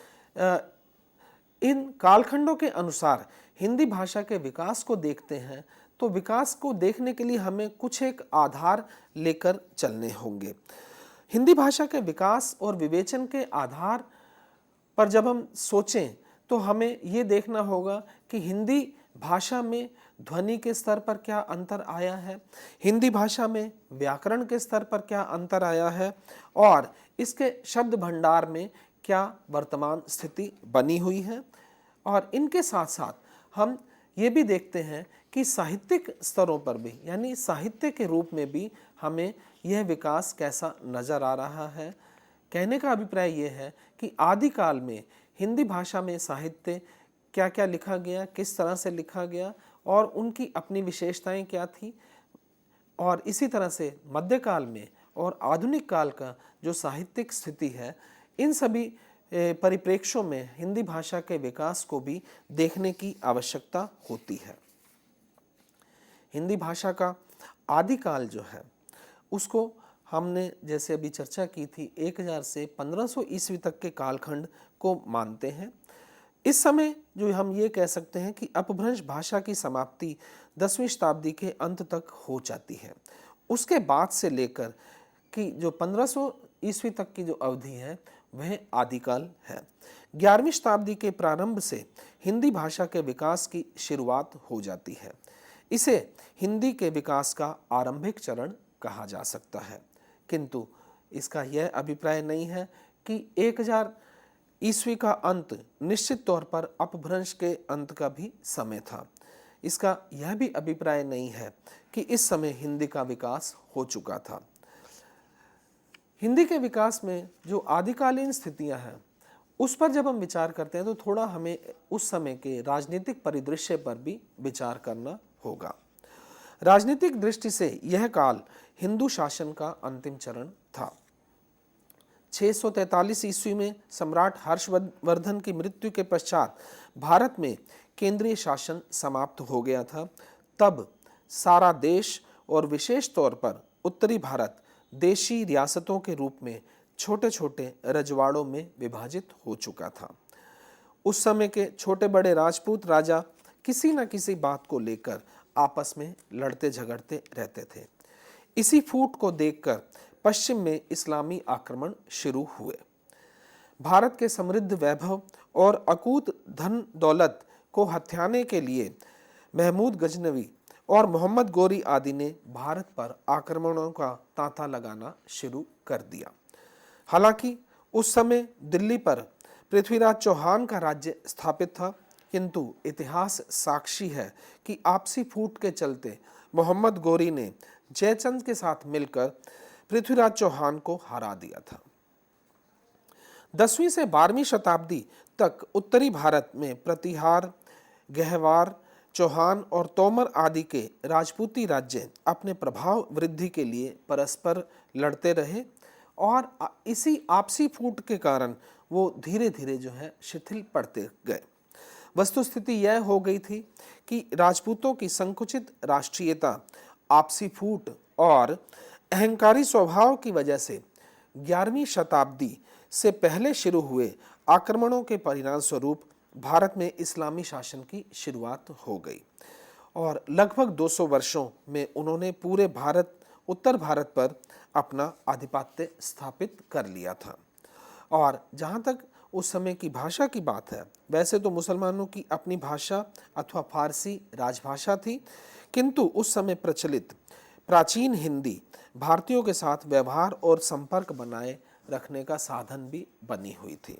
इन कालखंडों के अनुसार हिंदी भाषा के विकास को देखते हैं तो विकास को देखने के लिए हमें कुछ एक आधार लेकर चलने होंगे। हिंदी भाषा के विकास और विवेचन के आधार पर जब हम सोचें तो हमें ये देखना होगा कि हिंदी भाषा में ध्वनि के स्तर पर क्या अंतर आया है, हिंदी भाषा में व्याकरण के स्तर पर क्या अंतर आया है और इसके शब्द भंडार में क्या वर्तमान स्थिति बनी हुई है। और इनके साथ साथ हम ये भी देखते हैं कि साहित्यिक स्तरों पर भी, यानी साहित्य के रूप में भी हमें यह विकास कैसा नज़र आ रहा है। कहने का अभिप्राय ये है कि आदिकाल में हिंदी भाषा में साहित्य क्या क्या लिखा गया, किस तरह से लिखा गया और उनकी अपनी विशेषताएं क्या थी, और इसी तरह से मध्यकाल में और आधुनिक काल का जो साहित्यिक स्थिति है, इन सभी परिप्रेक्ष्यों में हिंदी भाषा के विकास को भी देखने की आवश्यकता होती है। हिंदी भाषा का आदिकाल जो है उसको हमने जैसे अभी चर्चा की थी 1000 से 1500 ईस्वी तक के कालखंड को मानते हैं। इस समय जो हम ये कह सकते हैं कि अपभ्रंश भाषा की समाप्ति 10वीं शताब्दी के अंत तक हो जाती है। उसके बाद से लेकर कि जो 1500 ईस्वी तक की जो अवधि है वह आदिकाल है। 11वीं शताब्दी के प्रारंभ से हिंदी भाषा के विकास की शुरुआत हो जाती है। इसे हिंदी के विकास का आरंभिक चरण कहा जा सकता है, किंतु इसका यह अभिप्राय नहीं है कि 1000 ईस्वी का अंत निश्चित तौर पर अपभ्रंश के अंत का भी समय था। इसका यह भी अभिप्राय नहीं है कि इस समय हिंदी का विकास हो चुका था। हिंदी के विकास में जो आदिकालीन स्थितियां हैं उस पर जब हम विचार करते हैं तो थोड़ा हमें उस समय के राजनीतिक परिदृश्य पर भी विचार करना होगा। राजनीतिक दृष्टि से यह काल हिंदू शासन का अंतिम चरण था। 643 ईस्वी में सम्राट हर्षवर्धन की मृत्यु के पश्चात भारत में केंद्रीय शासन समाप्त हो गया था। तब सारा देश और विशेष तौर पर उत्तरी भारत देशी रियासतों के रूप में छोटे छोटे रजवाड़ों में विभाजित हो चुका था। उस समय के छोटे बड़े राजपूत राजा किसी न किसी बात को लेकर आपस में लड़ते झगड़ते रहते थे। इसी फूट को देखकर पश्चिम में इस्लामी आक्रमण शुरू हुए। भारत के समृद्ध वैभव और अकूत धन दौलत को हथियाने के लिए महमूद गजनवी और मोहम्मद गोरी आदि ने भारत पर आक्रमणों का तांता लगाना शुरू कर दिया। हालांकि उस समय दिल्ली पर पृथ्वीराज चौहान का राज्य स्थापित था, किंतु इतिहास साक्षी है कि आपसी फूट के चलते मोहम्मद गोरी ने जयचंद के साथ मिलकर पृथ्वीराज चौहान को हरा दिया था। 10वीं से 12वीं शताब्दी तक उत्तरी भारत में प्रतिहार, गहवार, चौहान और तोमर आदि के राजपूती राज्य अपने प्रभाव वृद्धि के लिए परस्पर लड़ते रहे और इसी आपसी फूट के कारण वो धीरे धीरे जो है शिथिल पड़ते गए। वस्तुस्थिति यह हो गई थी कि राजपूतों की संकुचित राष्ट्रीयता, आपसी फूट और अहंकारी स्वभाव की वजह से 11वीं शताब्दी से पहले शुरू हुए आक्रमणों के परिणाम स्वरूप भारत में इस्लामी शासन की शुरुआत हो गई और लगभग 200 वर्षों में उन्होंने पूरे उत्तर भारत पर अपना आधिपत्य स्थापित कर लिया था। और जहाँ तक उस समय की भाषा की बात है, वैसे तो मुसलमानों की अपनी भाषा अथवा फारसी राजभाषा थी, किंतु उस समय प्रचलित प्राचीन हिंदी भारतीयों के साथ व्यवहार और संपर्क बनाए रखने का साधन भी बनी हुई थी।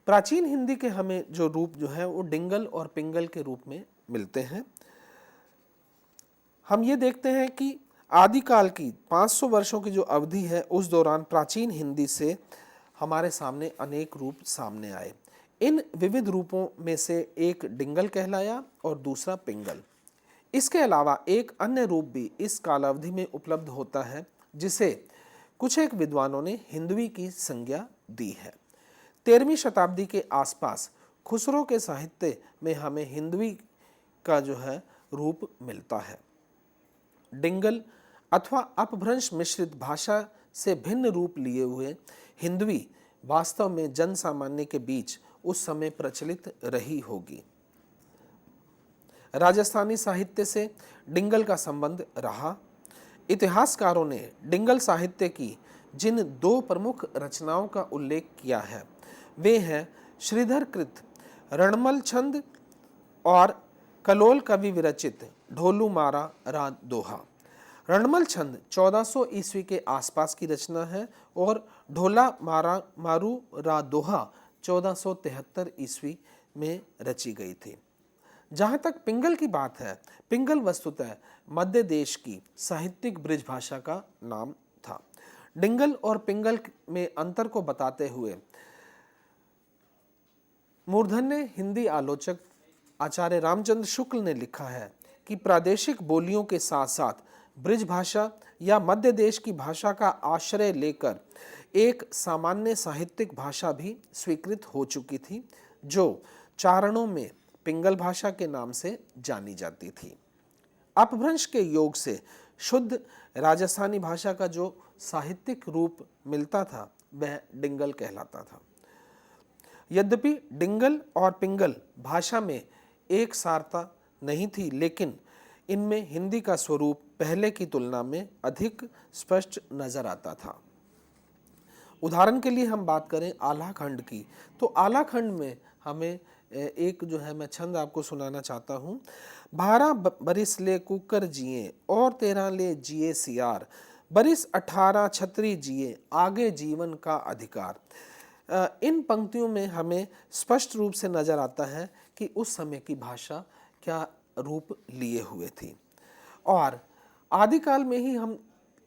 प्राचीन हिंदी के हमें जो रूप जो है वो डिंगल और पिंगल के रूप में मिलते हैं। हम ये देखते हैं कि आदिकाल की 500 वर्षों की जो अवधि है, उस दौरान प्राचीन हिंदी से हमारे सामने अनेक रूप सामने आए। इन विविध रूपों में से एक डिंगल कहलाया और दूसरा पिंगल। इसके अलावा एक अन्य रूप भी इस कालावधि में उपलब्ध होता है, जिसे कुछ एक विद्वानों ने हिंदवी की संज्ञा दी है। 13वीं शताब्दी के आसपास खुसरो के साहित्य में हमें हिंदवी का जो है रूप मिलता है। डिंगल अथवा अपभ्रंश मिश्रित भाषा से भिन्न रूप लिए हुए हिंदवी वास्तव में जन सामान्य के बीच उस समय प्रचलित रही होगी। राजस्थानी साहित्य से डिंगल का संबंध रहा। इतिहासकारों ने डिंगल साहित्य की जिन 2 प्रमुख रचनाओं का उल्लेख किया है, वे हैं श्रीधर कृत रणमल छंद और कलोल कवि विरचित ढोलू मारा रा दोहा। रणमल छंद 1400 ईस्वी के आसपास की रचना है और ढोला मारू रा दोहा 1473 ईस्वी में रची गई थी। जहाँ तक पिंगल की बात है, पिंगल वस्तुतः मध्य देश की साहित्यिक ब्रिज भाषा का नाम था। डिंगल और पिंगल में अंतर को बताते हुए मूर्धन्य हिंदी आलोचक आचार्य रामचंद्र शुक्ल ने लिखा है कि प्रादेशिक बोलियों के साथ साथ ब्रिज भाषा या मध्य देश की भाषा का आश्रय लेकर एक सामान्य साहित्यिक भाषा भी स्वीकृत हो चुकी थी, जो चारणों में पिंगल भाषा के नाम से जानी जाती थी। अपभ्रंश के योग से शुद्ध राजस्थानी भाषा का जो साहित्यिक रूप मिलता था, वह डिंगल कहलाता था। यद्यपि डिंगल और पिंगल भाषा में एक सारता नहीं थी, लेकिन इनमें हिंदी का स्वरूप पहले की तुलना में अधिक स्पष्ट नजर आता था। उदाहरण के लिए हम बात करें आलाखंड की, तो आलाखंड में हमें एक जो है मैं छंद आपको सुनाना चाहता हूँ। 12 बरिस ले कुकर जिए और 13 ले जिए सियार, बरिस 18 छतरी जिए आगे जीवन का अधिकार। इन पंक्तियों में हमें स्पष्ट रूप से नजर आता है कि उस समय की भाषा क्या रूप लिए हुए थी। और आदिकाल में ही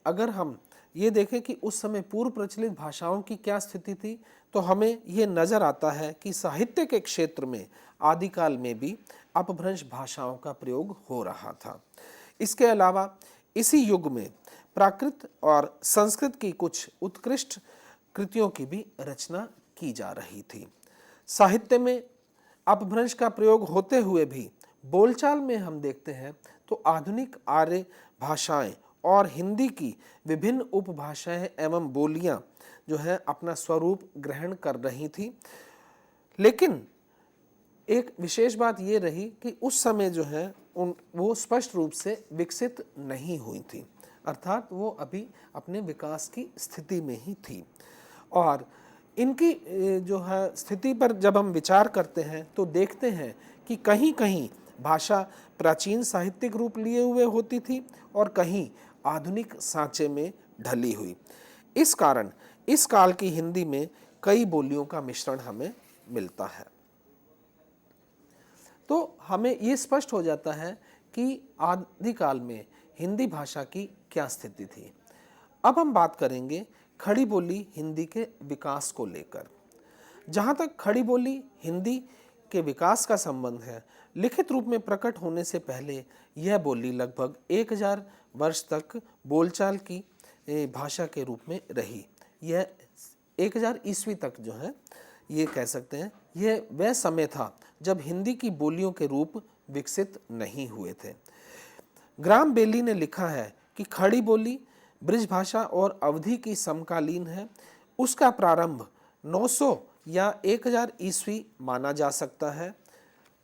अगर हम ये देखें कि उस समय पूर्व प्रचलित भाषाओं की क्या स्थिति थी, तो हमें ये नजर आता है कि साहित्य के क्षेत्र में आदिकाल में भी अपभ्रंश भाषाओं का प्रयोग हो रहा था। इसके अलावा इसी युग में प्राकृत और संस्कृत की कुछ उत्कृष्ट कृतियों की भी रचना की जा रही थी। साहित्य में अपभ्रंश का प्रयोग होते हुए भी बोलचाल में हम देखते हैं तो आधुनिक आर्य भाषाएं और हिंदी की विभिन्न उपभाषाएं एवं बोलियां जो है अपना स्वरूप ग्रहण कर रही थी। लेकिन एक विशेष बात ये रही कि उस समय जो है वो स्पष्ट रूप से विकसित नहीं हुई थी, अर्थात वो अभी अपने विकास की स्थिति में ही थी। और इनकी जो है स्थिति पर जब हम विचार करते हैं तो देखते हैं कि कहीं कहीं भाषा प्राचीन साहित्यिक रूप लिए हुए होती थी और कहीं आधुनिक सांचे में ढली हुई। इस कारण इस काल की हिंदी में कई बोलियों का मिश्रण हमें मिलता है। तो हमें ये स्पष्ट हो जाता है कि आदिकाल में हिंदी भाषा की क्या स्थिति थी। अब हम बात करेंगे खड़ी बोली हिंदी के विकास को लेकर। जहाँ तक खड़ी बोली हिंदी के विकास का संबंध है, लिखित रूप में प्रकट होने से पहले यह बोली लगभग 1000 वर्ष तक बोलचाल की भाषा के रूप में रही। यह 1000 ईस्वी तक जो है, ये कह सकते हैं, यह वह समय था जब हिंदी की बोलियों के रूप विकसित नहीं हुए थे। ग्राम बेली ने लिखा है कि खड़ी बोली ब्रिज भाषा और अवधी की समकालीन है। उसका प्रारंभ 900 या 1000 ईस्वी माना जा सकता है।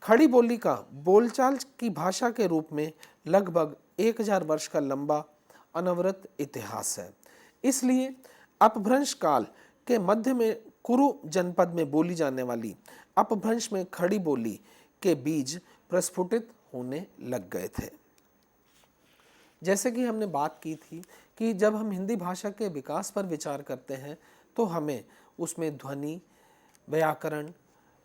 खड़ी बोली का बोलचाल की भाषा के रूप में लगभग 1000 वर्ष का लंबा अनवरत इतिहास है। इसलिए अपभ्रंश काल के मध्य में कुरु जनपद में बोली जाने वाली अपभ्रंश में खड़ी बोली के बीज प्रस्फुटित होने लग गए थे। जैसे कि हमने बात की थी कि जब हम हिंदी भाषा के विकास पर विचार करते हैं तो हमें उसमें ध्वनि, व्याकरण,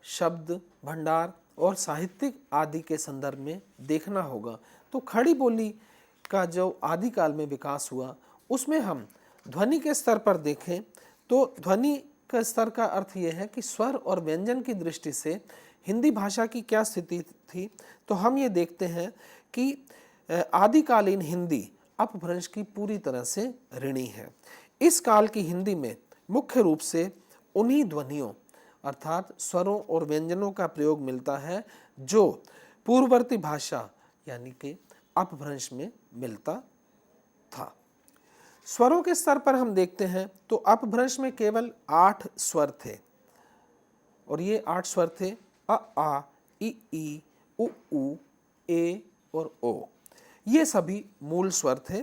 शब्द भंडार और साहित्यिक आदि के संदर्भ में देखना होगा। तो खड़ी बोली का जो आदिकाल में विकास हुआ उसमें हम ध्वनि के स्तर पर देखें तो ध्वनि का स्तर का अर्थ यह है कि स्वर और व्यंजन की दृष्टि से हिंदी भाषा की क्या स्थिति थी। तो हम ये देखते हैं कि आदिकालीन हिंदी अपभ्रंश की पूरी तरह से ऋणी है। इस काल की हिंदी में मुख्य रूप से उन्हीं ध्वनियों अर्थात स्वरों और व्यंजनों का प्रयोग मिलता है जो पूर्ववर्ती भाषा यानी कि अपभ्रंश में मिलता था। स्वरों के स्तर पर हम देखते हैं तो अपभ्रंश में केवल 8 स्वर थे और ये 8 स्वर थे अ, आ, ई, उ, ए और ओ। ये सभी मूल स्वर थे।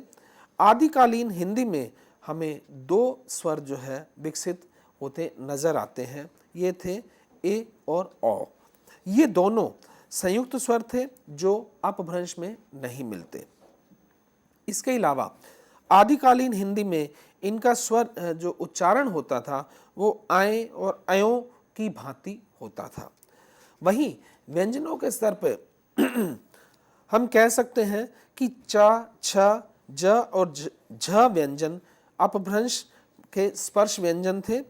आदिकालीन हिंदी में हमें 2 स्वर जो है विकसित होते नजर आते हैं। ये थे ए और औ। ये दोनों संयुक्त स्वर थे जो अपभ्रंश में नहीं मिलते। इसके अलावा आदिकालीन हिंदी में इनका स्वर जो उच्चारण होता था वो आए और अयों की भांति होता था। वहीं व्यंजनों के स्तर पर हम कह सकते हैं कि च, छ, ज और झ व्यंजन अपभ्रंश के स्पर्श व्यंजन थे।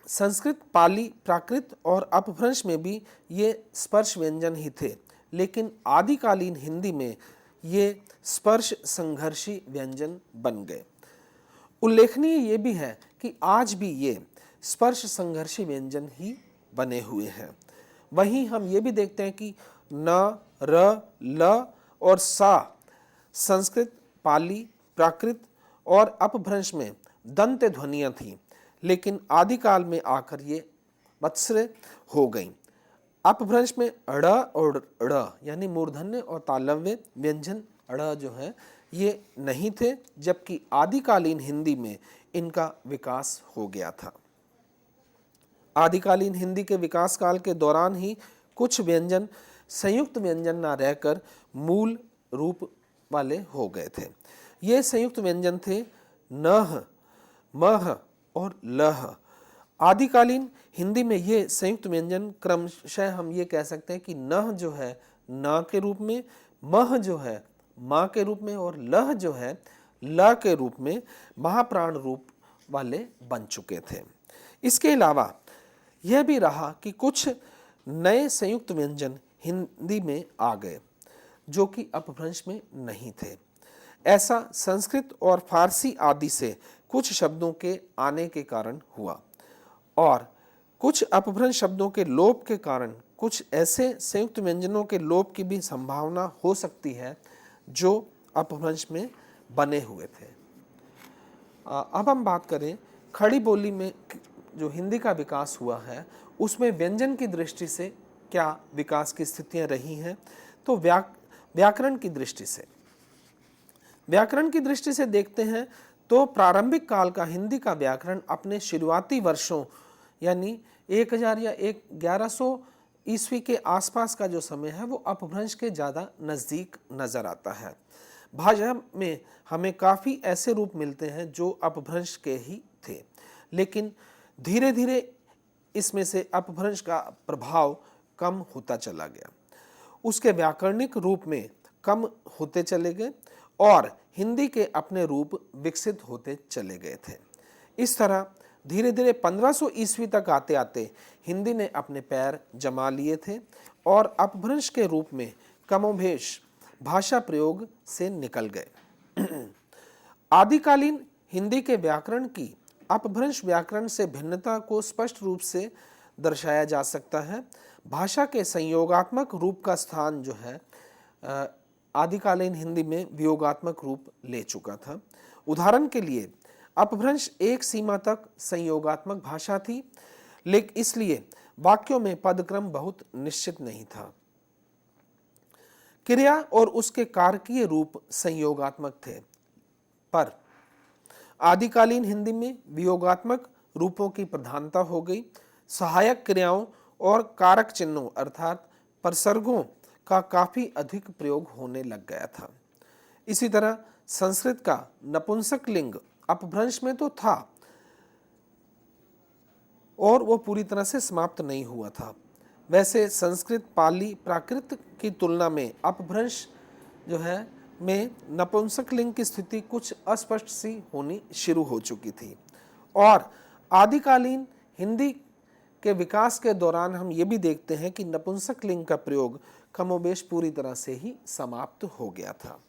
संस्कृत, पाली, प्राकृत और अपभ्रंश में भी ये स्पर्श व्यंजन ही थे, लेकिन आदिकालीन हिंदी में ये स्पर्श संघर्षी व्यंजन बन गए। उल्लेखनीय ये भी है कि आज भी ये स्पर्श संघर्षी व्यंजन ही बने हुए हैं। वहीं हम ये भी देखते हैं कि न, र, ल और सा संस्कृत, पाली, प्राकृत और अपभ्रंश में दंत ध्वनियां थीं, लेकिन आदिकाल में आकर ये वत्स्र हो गईं। अपभ्रंश में ड़ और ड़ यानी मूर्धन्य और तालव्य व्यंजन ड़ जो है ये नहीं थे, जबकि आदिकालीन हिंदी में इनका विकास हो गया था। आदिकालीन हिंदी के विकास काल के दौरान ही कुछ व्यंजन संयुक्त व्यंजन न रहकर मूल रूप वाले हो गए थे। ये संयुक्त व्यंजन थे नह, मह और लह। आदिकालीन हिंदी में ये संयुक्त व्यंजन क्रमशः हम ये कह सकते हैं कि नह जो है न के रूप में, मह जो है माँ के रूप में और लह जो है ल के रूप में महाप्राण रूप वाले बन चुके थे। इसके अलावा यह भी रहा कि कुछ नए संयुक्त व्यंजन हिंदी में आ गए जो कि अपभ्रंश में नहीं थे। ऐसा संस्कृत और फारसी आदि से कुछ शब्दों के आने के कारण हुआ और कुछ अपभ्रंश शब्दों के लोप के कारण कुछ ऐसे संयुक्त व्यंजनों के लोप की भी संभावना हो सकती है जो अपभ्रंश में बने हुए थे। अब हम बात करें खड़ी बोली में जो हिंदी का विकास हुआ है उसमें व्यंजन की दृष्टि से क्या विकास की स्थितियां रही हैं। तो व्याकरण की दृष्टि से देखते हैं तो प्रारंभिक काल का हिंदी का व्याकरण अपने शुरुआती वर्षों यानी 1000 या 1100 ईस्वी के आसपास का जो समय है वो अपभ्रंश के ज़्यादा नज़दीक नज़र आता है। भाषा में हमें काफ़ी ऐसे रूप मिलते हैं जो अपभ्रंश के ही थे, लेकिन धीरे धीरे इसमें से अपभ्रंश का प्रभाव कम होता चला गया, उसके व्याकरणिक रूप में कम होते चले गए और हिंदी के अपने रूप विकसित होते चले गए थे। इस तरह धीरे धीरे 1500 ईस्वी तक आते आते हिंदी ने अपने पैर जमा लिए थे और अपभ्रंश के रूप में कमोबेश भाषा प्रयोग से निकल गए। आदिकालीन हिंदी के व्याकरण की अपभ्रंश व्याकरण से भिन्नता को स्पष्ट रूप से दर्शाया जा सकता है। भाषा के संयोगात्मक रूप का स्थान जो है आदिकालीन हिंदी में वियोगात्मक रूप ले चुका था। उदाहरण के लिए अपभ्रंश एक सीमा तक संयोगात्मक भाषा थी, लेकिन इसलिए वाक्यों में पदक्रम बहुत निश्चित नहीं था। क्रिया और उसके कारकीय रूप संयोगात्मक थे, पर आदिकालीन हिंदी में वियोगात्मक रूपों की प्रधानता हो गई। सहायक क्रियाओं और कारक चिन्हों अर्थात प्रसर्गों का काफी अधिक प्रयोग होने लग गया था। इसी तरह संस्कृत का नपुंसक लिंग अपभ्रंश में तो था और वो पूरी तरह से समाप्त नहीं हुआ था। वैसे संस्कृत पाली प्राकृत की तुलना में अपभ्रंश जो है में नपुंसक लिंग की स्थिति कुछ अस्पष्ट सी होनी शुरू हो चुकी थी और आदिकालीन हिंदी के विकास के दौरान हम ये भी देखते हैं कि नपुंसक लिंग का प्रयोग कमोबेश पूरी तरह से ही समाप्त हो गया था।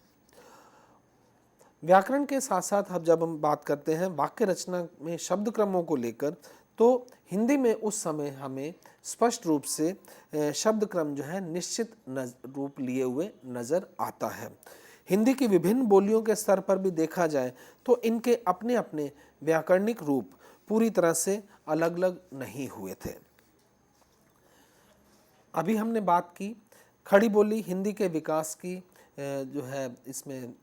व्याकरण के साथ साथ अब जब हम बात करते हैं वाक्य रचना में शब्द क्रमों को लेकर, तो हिंदी में उस समय हमें स्पष्ट रूप से शब्द क्रम जो है निश्चित रूप लिए हुए नजर आता है। हिंदी की विभिन्न बोलियों के स्तर पर भी देखा जाए तो इनके अपने अपने व्याकरणिक रूप पूरी तरह से अलग अलग नहीं हुए थे। अभी हमने बात की खड़ी बोली हिंदी के विकास की जो है इसमें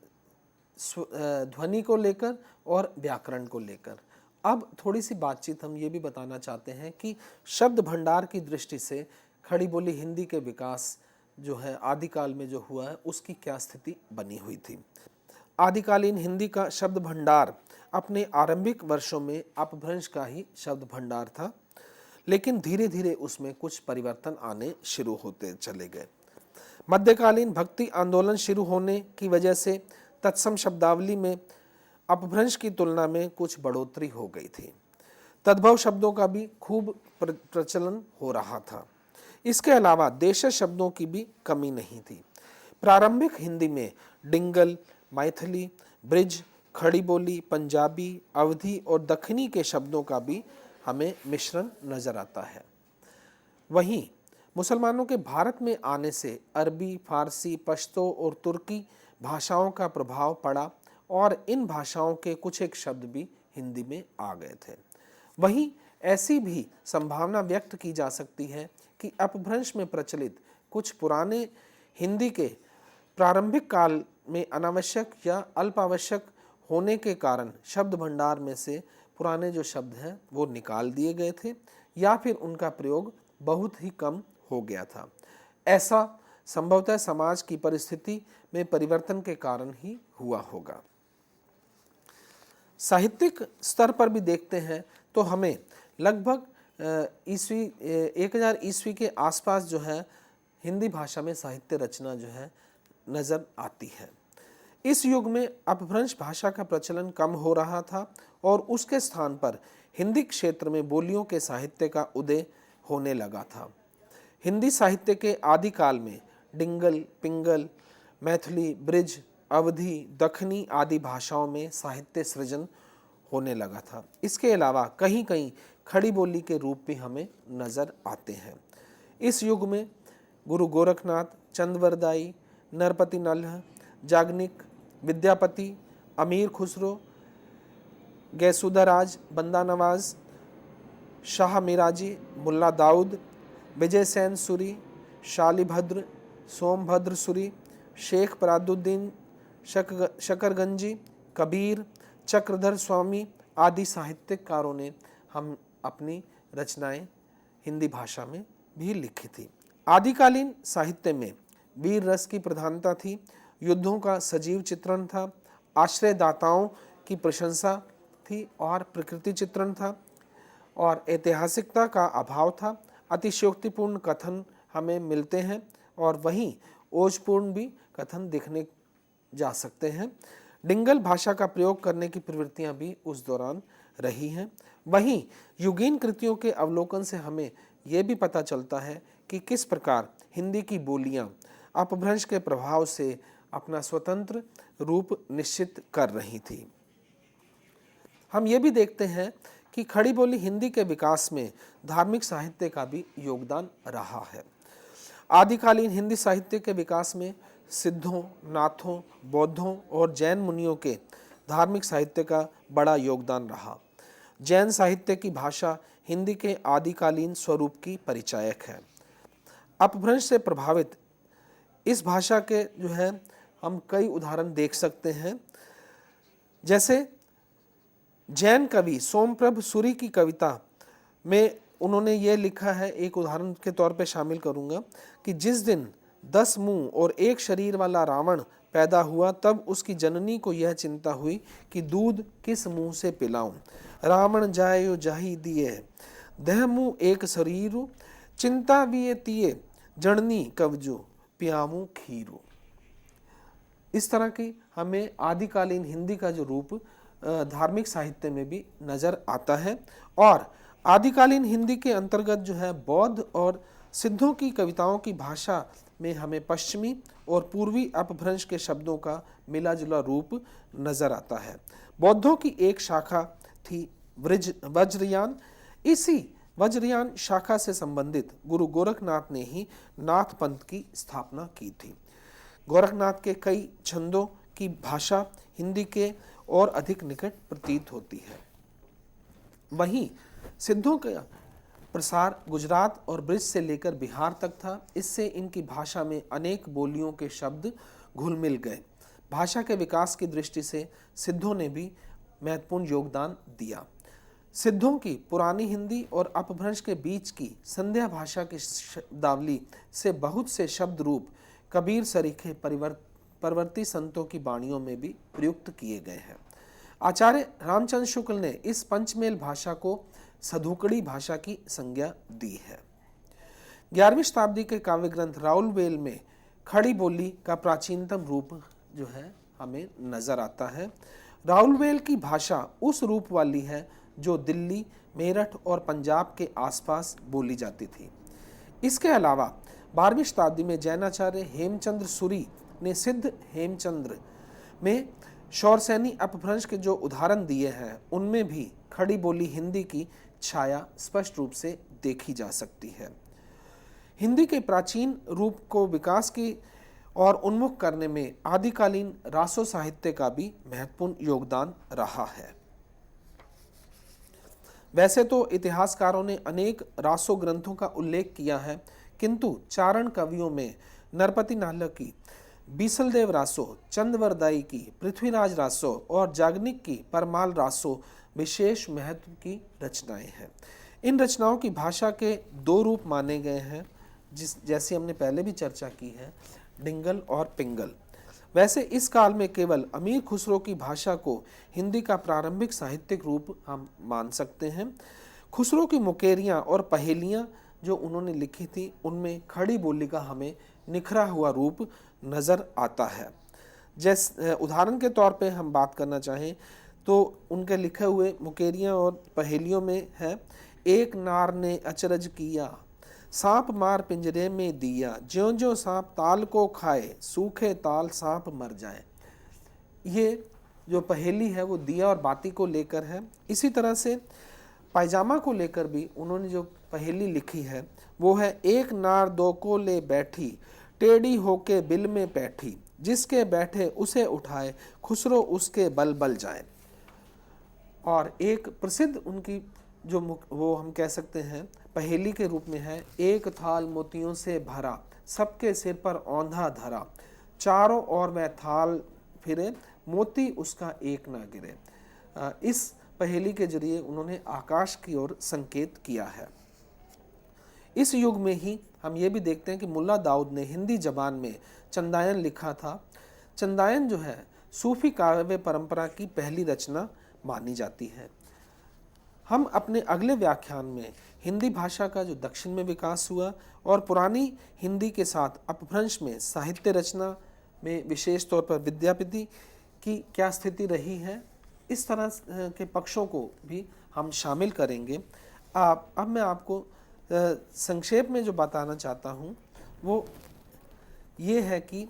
ध्वनि को लेकर और व्याकरण को लेकर। अब थोड़ी सी बातचीत हम ये भी बताना चाहते हैं कि शब्द भंडार की दृष्टि से खड़ी बोली हिंदी के विकास जो है आदिकाल में जो हुआ है उसकी क्या स्थिति बनी हुई थी। आदिकालीन हिंदी का शब्द भंडार अपने आरंभिक वर्षों में अपभ्रंश का ही शब्द भंडार था, लेकिन धीरे धीरे उसमें कुछ परिवर्तन आने शुरू होते चले गए। मध्यकालीन भक्ति आंदोलन शुरू होने की वजह से तत्सम शब्दावली में अपभ्रंश की तुलना में कुछ बढ़ोतरी हो गई थी। तद्भव शब्दों का भी खूब प्रचलन हो रहा था। इसके अलावा देशज शब्दों की भी कमी नहीं थी। प्रारंभिक हिंदी में डिंगल, मैथिली, ब्रिज, खड़ी बोली, पंजाबी, अवधी और दक्षिणी के शब्दों का भी हमें मिश्रण नजर आता है। वहीं मुसलमानों के भारत में आने से अरबी, फारसी, पश्तो और तुर्की भाषाओं का प्रभाव पड़ा और इन भाषाओं के कुछ एक शब्द भी हिंदी में आ गए थे। वहीं ऐसी भी संभावना व्यक्त की जा सकती है कि अपभ्रंश में प्रचलित कुछ पुराने हिंदी के प्रारंभिक काल में अनावश्यक या अल्पावश्यक होने के कारण शब्द भंडार में से पुराने जो शब्द हैं वो निकाल दिए गए थे या फिर उनका प्रयोग बहुत ही कम हो गया था। ऐसा संभवतः समाज की परिस्थिति में परिवर्तन के कारण ही हुआ होगा। साहित्यिक स्तर पर भी देखते हैं तो हमें लगभग ईस्वी 1000 ईस्वी के आसपास जो है हिंदी भाषा में साहित्य रचना जो है नजर आती है। इस युग में अपभ्रंश भाषा का प्रचलन कम हो रहा था और उसके स्थान पर हिंदी क्षेत्र में बोलियों के साहित्य का उदय होने लगा था। हिंदी साहित्य के आदिकाल में डिंगल, पिंगल, मैथिली, ब्रिज, अवधी, दक्षिणी आदि भाषाओं में साहित्य सृजन होने लगा था। इसके अलावा कहीं कहीं खड़ी बोली के रूप भी हमें नजर आते हैं। इस युग में गुरु गोरखनाथ, चंदवरदाई, नरपति नल्ह, जागनिक, विद्यापति, अमीर खुसरो, गैसुदाराज, बंदा नवाज, शाह मिराजी, मुल्ला दाऊद, विजय सैन सुरी, शालिभद्र, सोमभद्र सुरी, शेख परादुद्दीन शकरगंजी, कबीर, चक्रधर स्वामी आदि साहित्यकारों ने हम अपनी रचनाएं हिंदी भाषा में भी लिखी थी। आदिकालीन साहित्य में वीर रस की प्रधानता थी, युद्धों का सजीव चित्रण था, आश्रयदाताओं की प्रशंसा थी और प्रकृति चित्रण था। और ऐतिहासिकता का अभाव था। अतिशयोक्तिपूर्ण कथन हमें मिलते हैं और वहीं ओजपूर्ण भी कथन दिखने जा सकते हैं। डिंगल भाषा का प्रयोग करने की प्रवृत्तियां भी उस दौरान रही हैं। वहीं युगीन कृतियों के अवलोकन से हमें यह भी पता चलता है कि किस प्रकार हिंदी की बोलियां अपभ्रंश के प्रभाव से अपना स्वतंत्र रूप निश्चित कर रही थी। हम ये भी देखते हैं कि खड़ी बोली हिंदी के विकास में धार्मिक साहित्य का भी योगदान रहा है। आदिकालीन हिंदी साहित्य के विकास में सिद्धों, नाथों, बौद्धों और जैन मुनियों के धार्मिक साहित्य का बड़ा योगदान रहा। जैन साहित्य की भाषा हिंदी के आदिकालीन स्वरूप की परिचायक है। अपभ्रंश से प्रभावित इस भाषा के जो है हम कई उदाहरण देख सकते हैं। जैसे जैन कवि सोमप्रभ सूरी की कविता में उन्होंने ये लिखा है, एक उदाहरण के तौर पे शामिल करूंगा, कि जिस दिन 10 मुंह और एक शरीर वाला रावण पैदा हुआ तब उसकी जननी को यह चिंता हुई कि दूध किस मुंह से पिलाऊं। रावण जायो जाही दिए दह मुंह एक शरीरु, चिंता विये तिये जननी कवजो पियामू खीरू। इस तरह की हमें आदिकालीन हिंदी का जो रूप धार्मिक साहित्य में भी नजर आता है। और आदिकालीन हिंदी के अंतर्गत जो है बौद्ध और सिद्धों की कविताओं की भाषा में हमें पश्चिमी और पूर्वी अपभ्रंश के शब्दों का मिला जुला रूप नजर आता है। बौद्धों की एक शाखा थी वज्रयान। इसी वज्रयान शाखा से संबंधित गुरु गोरखनाथ ने ही नाथ पंथ की स्थापना की थी। गोरखनाथ के कई छंदों की भाषा हिंदी के और अधिक निकट प्रतीत होती है। वहीं सिद्धों का प्रसार गुजरात और ब्रिज से लेकर बिहार तक था। इससे इनकी भाषा में अनेक बोलियों के शब्द घुल मिल गए। भाषा के विकास की दृष्टि से सिद्धों ने भी महत्वपूर्ण योगदान दिया। सिद्धों की पुरानी हिंदी और अपभ्रंश के बीच की संध्या भाषा की शब्दावली से बहुत से शब्द रूप कबीर सरीखे परवर्ती संतों की वाणियों में भी प्रयुक्त किए गए हैं। आचार्य रामचंद्र शुक्ल ने इस पंचमेल भाषा को सधुकड़ी भाषा की संज्ञा दी है। 11वीं शताब्दी के काव्य ग्रंथ राउलवेल में खड़ी बोली का प्राचीनतम रूप जो है हमें नजर आता है। राउलवेल की भाषा उस रूप वाली है जो दिल्ली, मेरठ और पंजाब के आसपास बोली जाती थी। इसके अलावा 12वीं शताब्दी में जैनाचार्य हेमचंद्र सूरी ने सिद्ध हेमचंद्र में शौरसैनी अपभ्रंश के जो उदाहरण दिए हैं उनमें भी खड़ी बोली हिंदी की छाया स्पष्ट रूप से देखी जा सकती है। हिंदी के प्राचीन रूप को विकास की और उन्मुख करने में आदिकालीन रासो साहित्य का भी महत्वपूर्ण योगदान रहा है। वैसे तो इतिहासकारों ने अनेक रासो ग्रंथों का उल्लेख किया है, किंतु चारण कवियों में नरपति नाहल की बीसलदेव रासो, चंदवरदाई की पृथ्वीराज रासो और जागनिक की परमाल रासो विशेष महत्व की रचनाएं हैं। इन रचनाओं की भाषा के दो रूप माने गए हैं, जैसे हमने पहले भी चर्चा की है, डिंगल और पिंगल। वैसे इस काल में केवल अमीर खुसरो की भाषा को हिंदी का प्रारंभिक साहित्यिक रूप हम मान सकते हैं। खुसरो की मुकेरियां और पहेलियां जो उन्होंने लिखी थी उनमें खड़ी बोली का हमें निखरा हुआ रूप नजर आता है। जैसे उदाहरण के तौर पे हम बात करना चाहें तो उनके लिखे हुए मुकेरियां और पहेलियों में है, एक नार ने अचरज किया, सांप मार पिंजरे में दिया, ज्यों ज्यों सांप ताल को खाए, सूखे ताल सांप मर जाए। ये जो पहेली है वो दिया और बाती को लेकर है। इसी तरह से पायजामा को लेकर भी उन्होंने जो पहेली लिखी है वो है, एक नार दो को ले बैठी, टेढ़ी होके बिल में बैठी, जिसके बैठे उसे उठाए, खुसरो उसके बल बल जाए। और एक प्रसिद्ध उनकी जो वो हम कह सकते हैं पहेली के रूप में है, एक थाल मोतियों से भरा, सबके सिर पर औंधा धरा, चारों ओर वह थाल फिरे, मोती उसका एक ना गिरे। इस पहेली के जरिए उन्होंने आकाश की ओर संकेत किया है। इस युग में ही हम ये भी देखते हैं कि मुल्ला दाऊद ने हिंदी जबान में चंदायन लिखा था। चंदायन जो है सूफी काव्य परंपरा की पहली रचना मानी जाती है। हम अपने अगले व्याख्यान में हिंदी भाषा का जो दक्षिण में विकास हुआ और पुरानी हिंदी के साथ अपभ्रंश में साहित्य रचना में विशेष तौर पर विद्यापति की क्या स्थिति रही है, इस तरह के पक्षों को भी हम शामिल करेंगे। अब मैं आपको संक्षेप में जो बताना चाहता हूँ वो ये है कि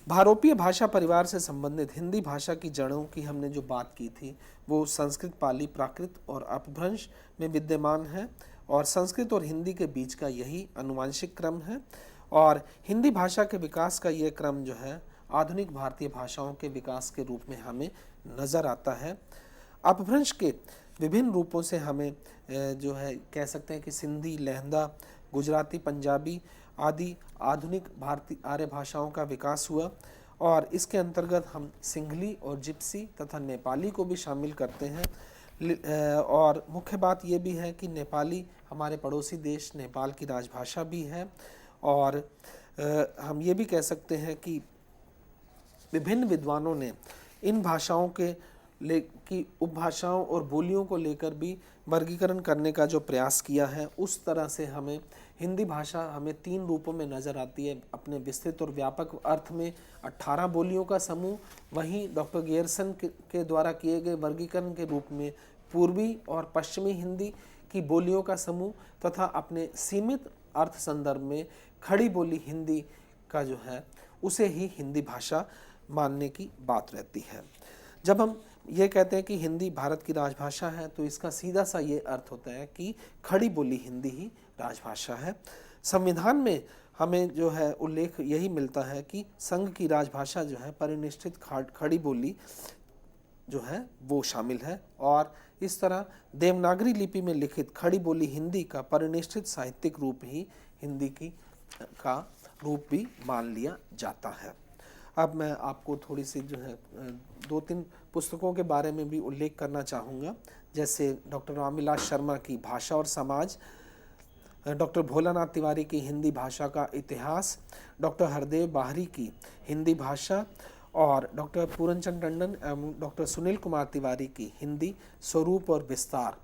भारोपीय भाषा परिवार से संबंधित हिंदी भाषा की जड़ों की हमने जो बात की थी वो संस्कृत, पाली, प्राकृत और अपभ्रंश में विद्यमान है और संस्कृत और हिंदी के बीच का यही आनुवंशिक क्रम है। और हिंदी भाषा के विकास का ये क्रम जो है आधुनिक भारतीय भाषाओं के विकास के रूप में हमें नज़र आता है। अपभ्रंश के विभिन्न रूपों से हमें जो है कह सकते हैं कि सिंधी, लहंदा, गुजराती, पंजाबी आदि आधुनिक भारतीय आर्य भाषाओं का विकास हुआ और इसके अंतर्गत हम सिंघली और जिप्सी तथा नेपाली को भी शामिल करते हैं। और मुख्य बात ये भी है कि नेपाली हमारे पड़ोसी देश नेपाल की राजभाषा भी है और हम ये भी कह सकते हैं कि विभिन्न विद्वानों ने इन भाषाओं की उपभाषाओं और बोलियों को लेकर भी वर्गीकरण करने का जो प्रयास किया है, उस तरह से हमें हिंदी भाषा हमें 3 रूपों में नज़र आती है। अपने विस्तृत और व्यापक अर्थ में 18 बोलियों का समूह, वहीं डॉक्टर गियर्सन के द्वारा किए गए वर्गीकरण के रूप में पूर्वी और पश्चिमी हिंदी की बोलियों का समूह तथा अपने सीमित अर्थ संदर्भ में खड़ी बोली हिंदी का जो है उसे ही हिंदी भाषा मानने की बात रहती है। जब हम ये कहते हैं कि हिंदी भारत की राजभाषा है तो इसका सीधा सा ये अर्थ होता है कि खड़ी बोली हिंदी ही राजभाषा है। संविधान में हमें जो है उल्लेख यही मिलता है कि संघ की राजभाषा जो है परिनिष्ठित खड़ी बोली जो है वो शामिल है और इस तरह देवनागरी लिपि में लिखित खड़ी बोली हिंदी का परिनिष्ठित साहित्यिक रूप ही हिंदी का रूप भी मान लिया जाता है। अब मैं आपको थोड़ी सी जो है 2-3 पुस्तकों के बारे में भी उल्लेख करना चाहूँगा, जैसे डॉक्टर रामविलास शर्मा की भाषा और समाज, डॉक्टर भोलानाथ तिवारी की हिंदी भाषा का इतिहास, डॉक्टर हरदेव बाहरी की हिंदी भाषा और डॉक्टर पूरनचंद टंडन एवं डॉक्टर सुनील कुमार तिवारी की हिंदी स्वरूप और विस्तार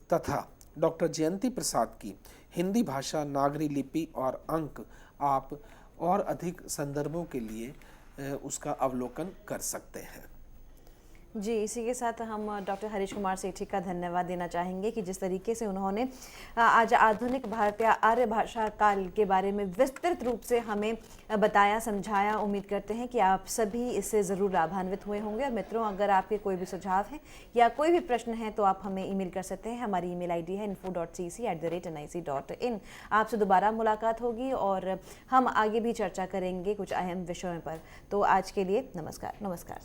तथा डॉक्टर जयंती प्रसाद की हिंदी भाषा, नागरी लिपि और अंक। आप और अधिक संदर्भों के लिए उसका अवलोकन कर सकते हैं। जी, इसी के साथ हम डॉक्टर हरीश कुमार सेठी का धन्यवाद देना चाहेंगे कि जिस तरीके से उन्होंने आज आधुनिक भारतीय आर्य भाषा काल के बारे में विस्तृत रूप से हमें बताया, समझाया। उम्मीद करते हैं कि आप सभी इससे ज़रूर लाभान्वित हुए होंगे। और मित्रों, अगर आपके कोई भी सुझाव हैं या कोई भी प्रश्न है तो आप हमें ईमेल कर सकते हैं। हमारी ईमेल आईडी है info.cc@nic.in। आपसे दोबारा मुलाकात होगी और हम आगे भी चर्चा करेंगे कुछ अहम विषयों पर। तो आज के लिए नमस्कार। नमस्कार।